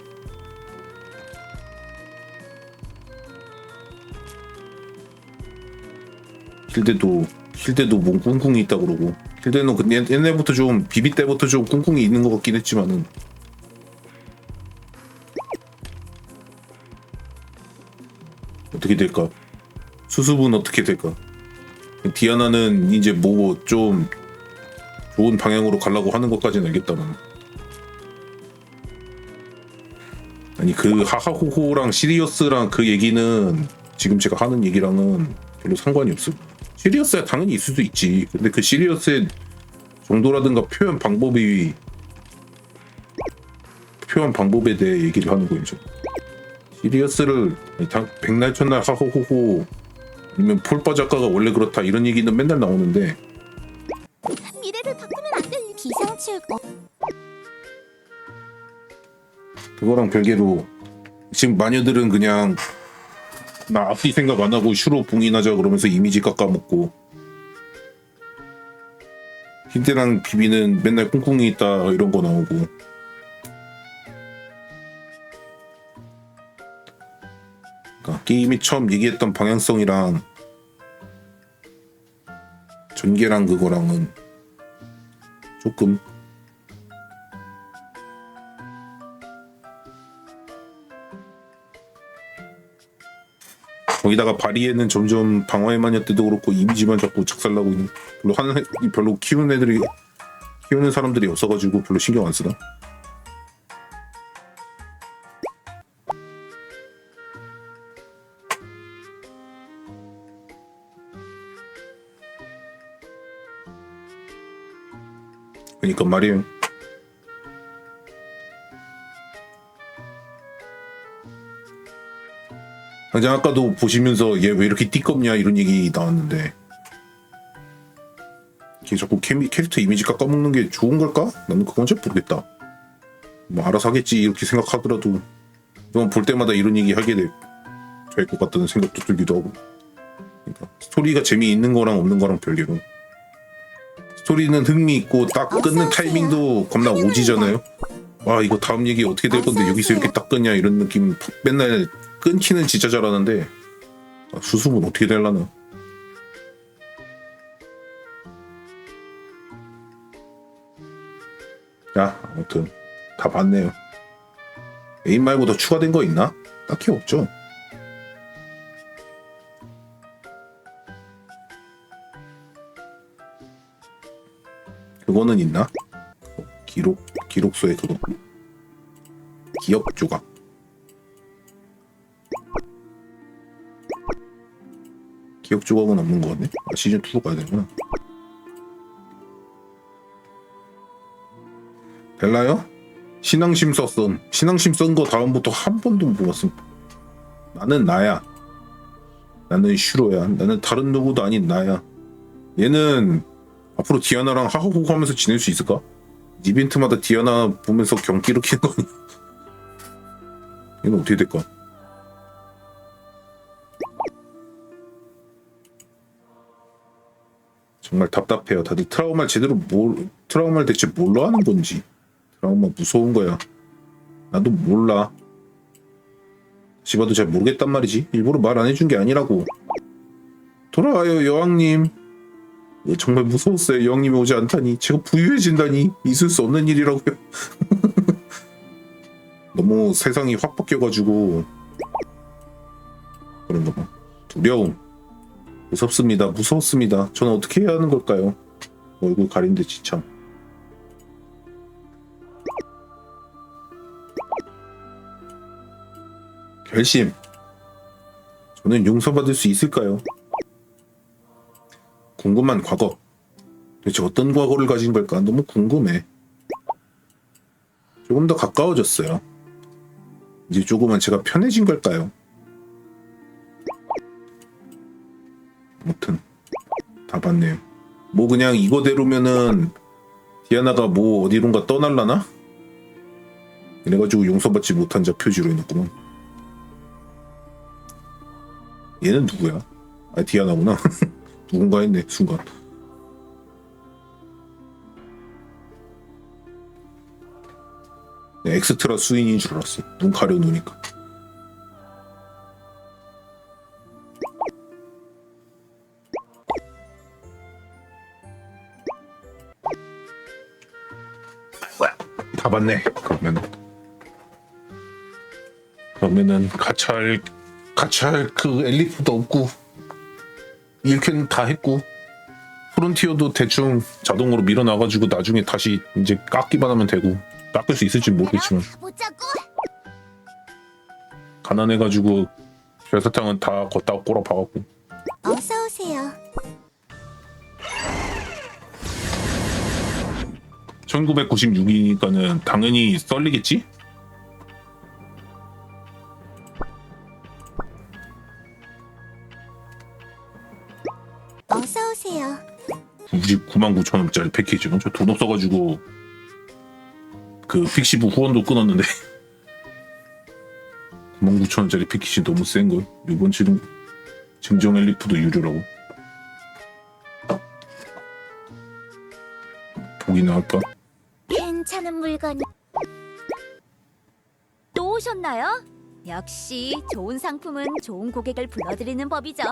힐데도 뭐 꿍꿍이 있다 그러고. 힐데는 근데 옛날부터 좀 비비 때부터 좀 꿍꿍이 있는 것 같긴 했지만은 어떻게 될까? 수습은 어떻게 될까? 디아나는 이제 뭐 좀 좋은 방향으로 가려고 하는 것까지는 알겠다만, 아니 그 하하호호랑 시리어스랑 그 얘기는 지금 제가 하는 얘기랑은 별로 상관이 없어. 시리어스야 당연히 있을 수도 있지. 근데 그 시리어스의 정도라든가 표현 방법에 대해 얘기를 하는 거예요. 시리어스를 백날 첫날 하호호호 아니면 폴바 작가가 원래 그렇다 이런 얘기는 맨날 나오는데 미래를 바꾸면 안 될 기상치우 그거랑 별개로 지금 마녀들은 그냥 나 앞뒤 생각 안 하고 슈로 봉인하자 그러면서 이미지 깎아먹고, 힌테랑 비비는 맨날 꿍꿍이 있다 이런 거 나오고. 그러니까 게임이 처음 얘기했던 방향성이랑 전개랑 그거랑은 조금 거기다가 바리에는 점점 방어의 마녀 때도 그렇고 이미지만 자꾸 작살나고 있는, 별로 키우는 사람들이 없어가지고 별로 신경 안 쓰나? 그러니까 말이에요. 당장 아까도 보시면서 얘 왜 이렇게 띠껍냐 이런 얘기 나왔는데, 걔 자꾸 캐릭터 이미지 깎아먹는 게 좋은 걸까? 나는 그건 잘 모르겠다. 뭐 알아서 하겠지 이렇게 생각하더라도 이건 볼 때마다 이런 얘기 하게 될 것 같다는 생각도 들기도 하고. 그러니까 스토리가 재미있는 거랑 없는 거랑 별개로, 스토리는 흥미있고 딱 끊는 타이밍도 겁나 오지잖아요. 와 이거 다음 얘기 어떻게 될 건데 여기서 이렇게 딱 끊냐 이런 느낌. 맨날 끊기는 진짜 잘하는데 수습은 어떻게 되려나. 야 아무튼 다 봤네요. 애인 말고 더 추가된 거 있나? 딱히 없죠. 그거는 있나? 기록소에 그거 기억 조각. 기억 조각은 없는 거 같네. 시즌 2로 가야 되구나. 벨라요? 신앙심 썼음. 신앙심 쓴 거 다음부터 한 번도 못 봤음. 나는 나야. 나는 슈로야. 나는 다른 누구도 아닌 나야. 얘는 앞으로 디아나랑 하하호호 하면서 지낼 수 있을까? 이벤트마다 디아나 보면서 경기를 키는 거 아니야? 얘는 어떻게 될까? 정말 답답해요. 다들 트라우마를 대체 뭘로 하는 건지. 트라우마 무서운 거야. 나도 몰라. 다시 봐도 잘 모르겠단 말이지. 일부러 말 안 해준 게 아니라고. 돌아와요 여왕님. 정말 무서웠어요. 여왕님이 오지 않다니. 제가 부유해진다니. 있을 수 없는 일이라고요. 너무 세상이 확 바뀌어가지고 그런가 봐. 두려움. 무섭습니다. 무서웠습니다. 저는 어떻게 해야 하는 걸까요? 얼굴 가린 듯이 참. 결심. 저는 용서받을 수 있을까요? 궁금한 과거. 도대체 어떤 과거를 가진 걸까? 너무 궁금해. 조금 더 가까워졌어요. 이제 조금은 제가 편해진 걸까요? 아무튼 다 봤네요. 뭐 그냥 이거대로면은 디아나가 뭐 어디론가 떠날라나? 이래가지고 용서받지 못한 자 표지로 해놨구만. 얘는 누구야? 아 디아나구나. 누군가 했네 순간. 엑스트라 수인인 줄 알았어. 눈 가려놓으니까. 다 봤네. 그러면은 가찰 그 엘리프도 없고 일캔 다 했고 프론티어도 대충 자동으로 밀어놔가지고 나중에 다시 이제 깎기만 하면 되고, 깎을 수 있을지 모르겠지만 보자고. 가난해가지고 별사탕은 다 걷다가 꼬라박았고. 어서 오세요. 1996이니까는 당연히 썰리겠지? 어서 오세요. 99,900원짜리 패키지는 저 돈 없어가지고 그 픽시브 후원도 끊었는데 19,000원짜리 패키지 너무 센걸. 이번 지금 증정 엘리프도 유료라고. 보기나 할까? 괜찮은 물건이. 또 오셨나요? 역시 좋은 상품은 좋은 고객을 불러들이는 법이죠.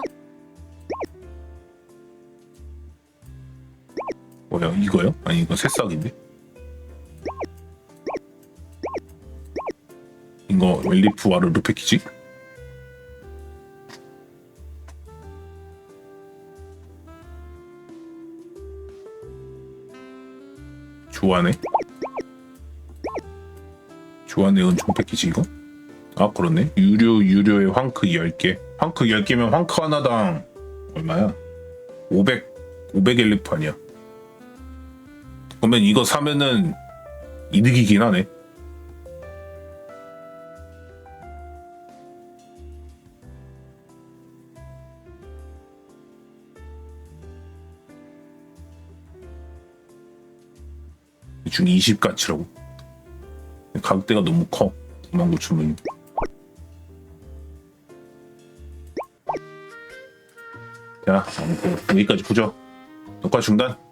뭐야 이거요? 아니 이거 새싹인데? 이거 엘리프 와르르 패키지? 좋아하네. 좋아하네 은총 패키지 이거? 아 그렇네. 유료에 황크 10개. 황크 10개면 황크 하나당 얼마야? 500 엘리프 아니야? 그러면 이거 사면은 이득이긴 하네. 중 20가치라고. 가격대가 너무 커. 99,000원. 자, 아무튼 여기까지 보죠. 녹화 중단.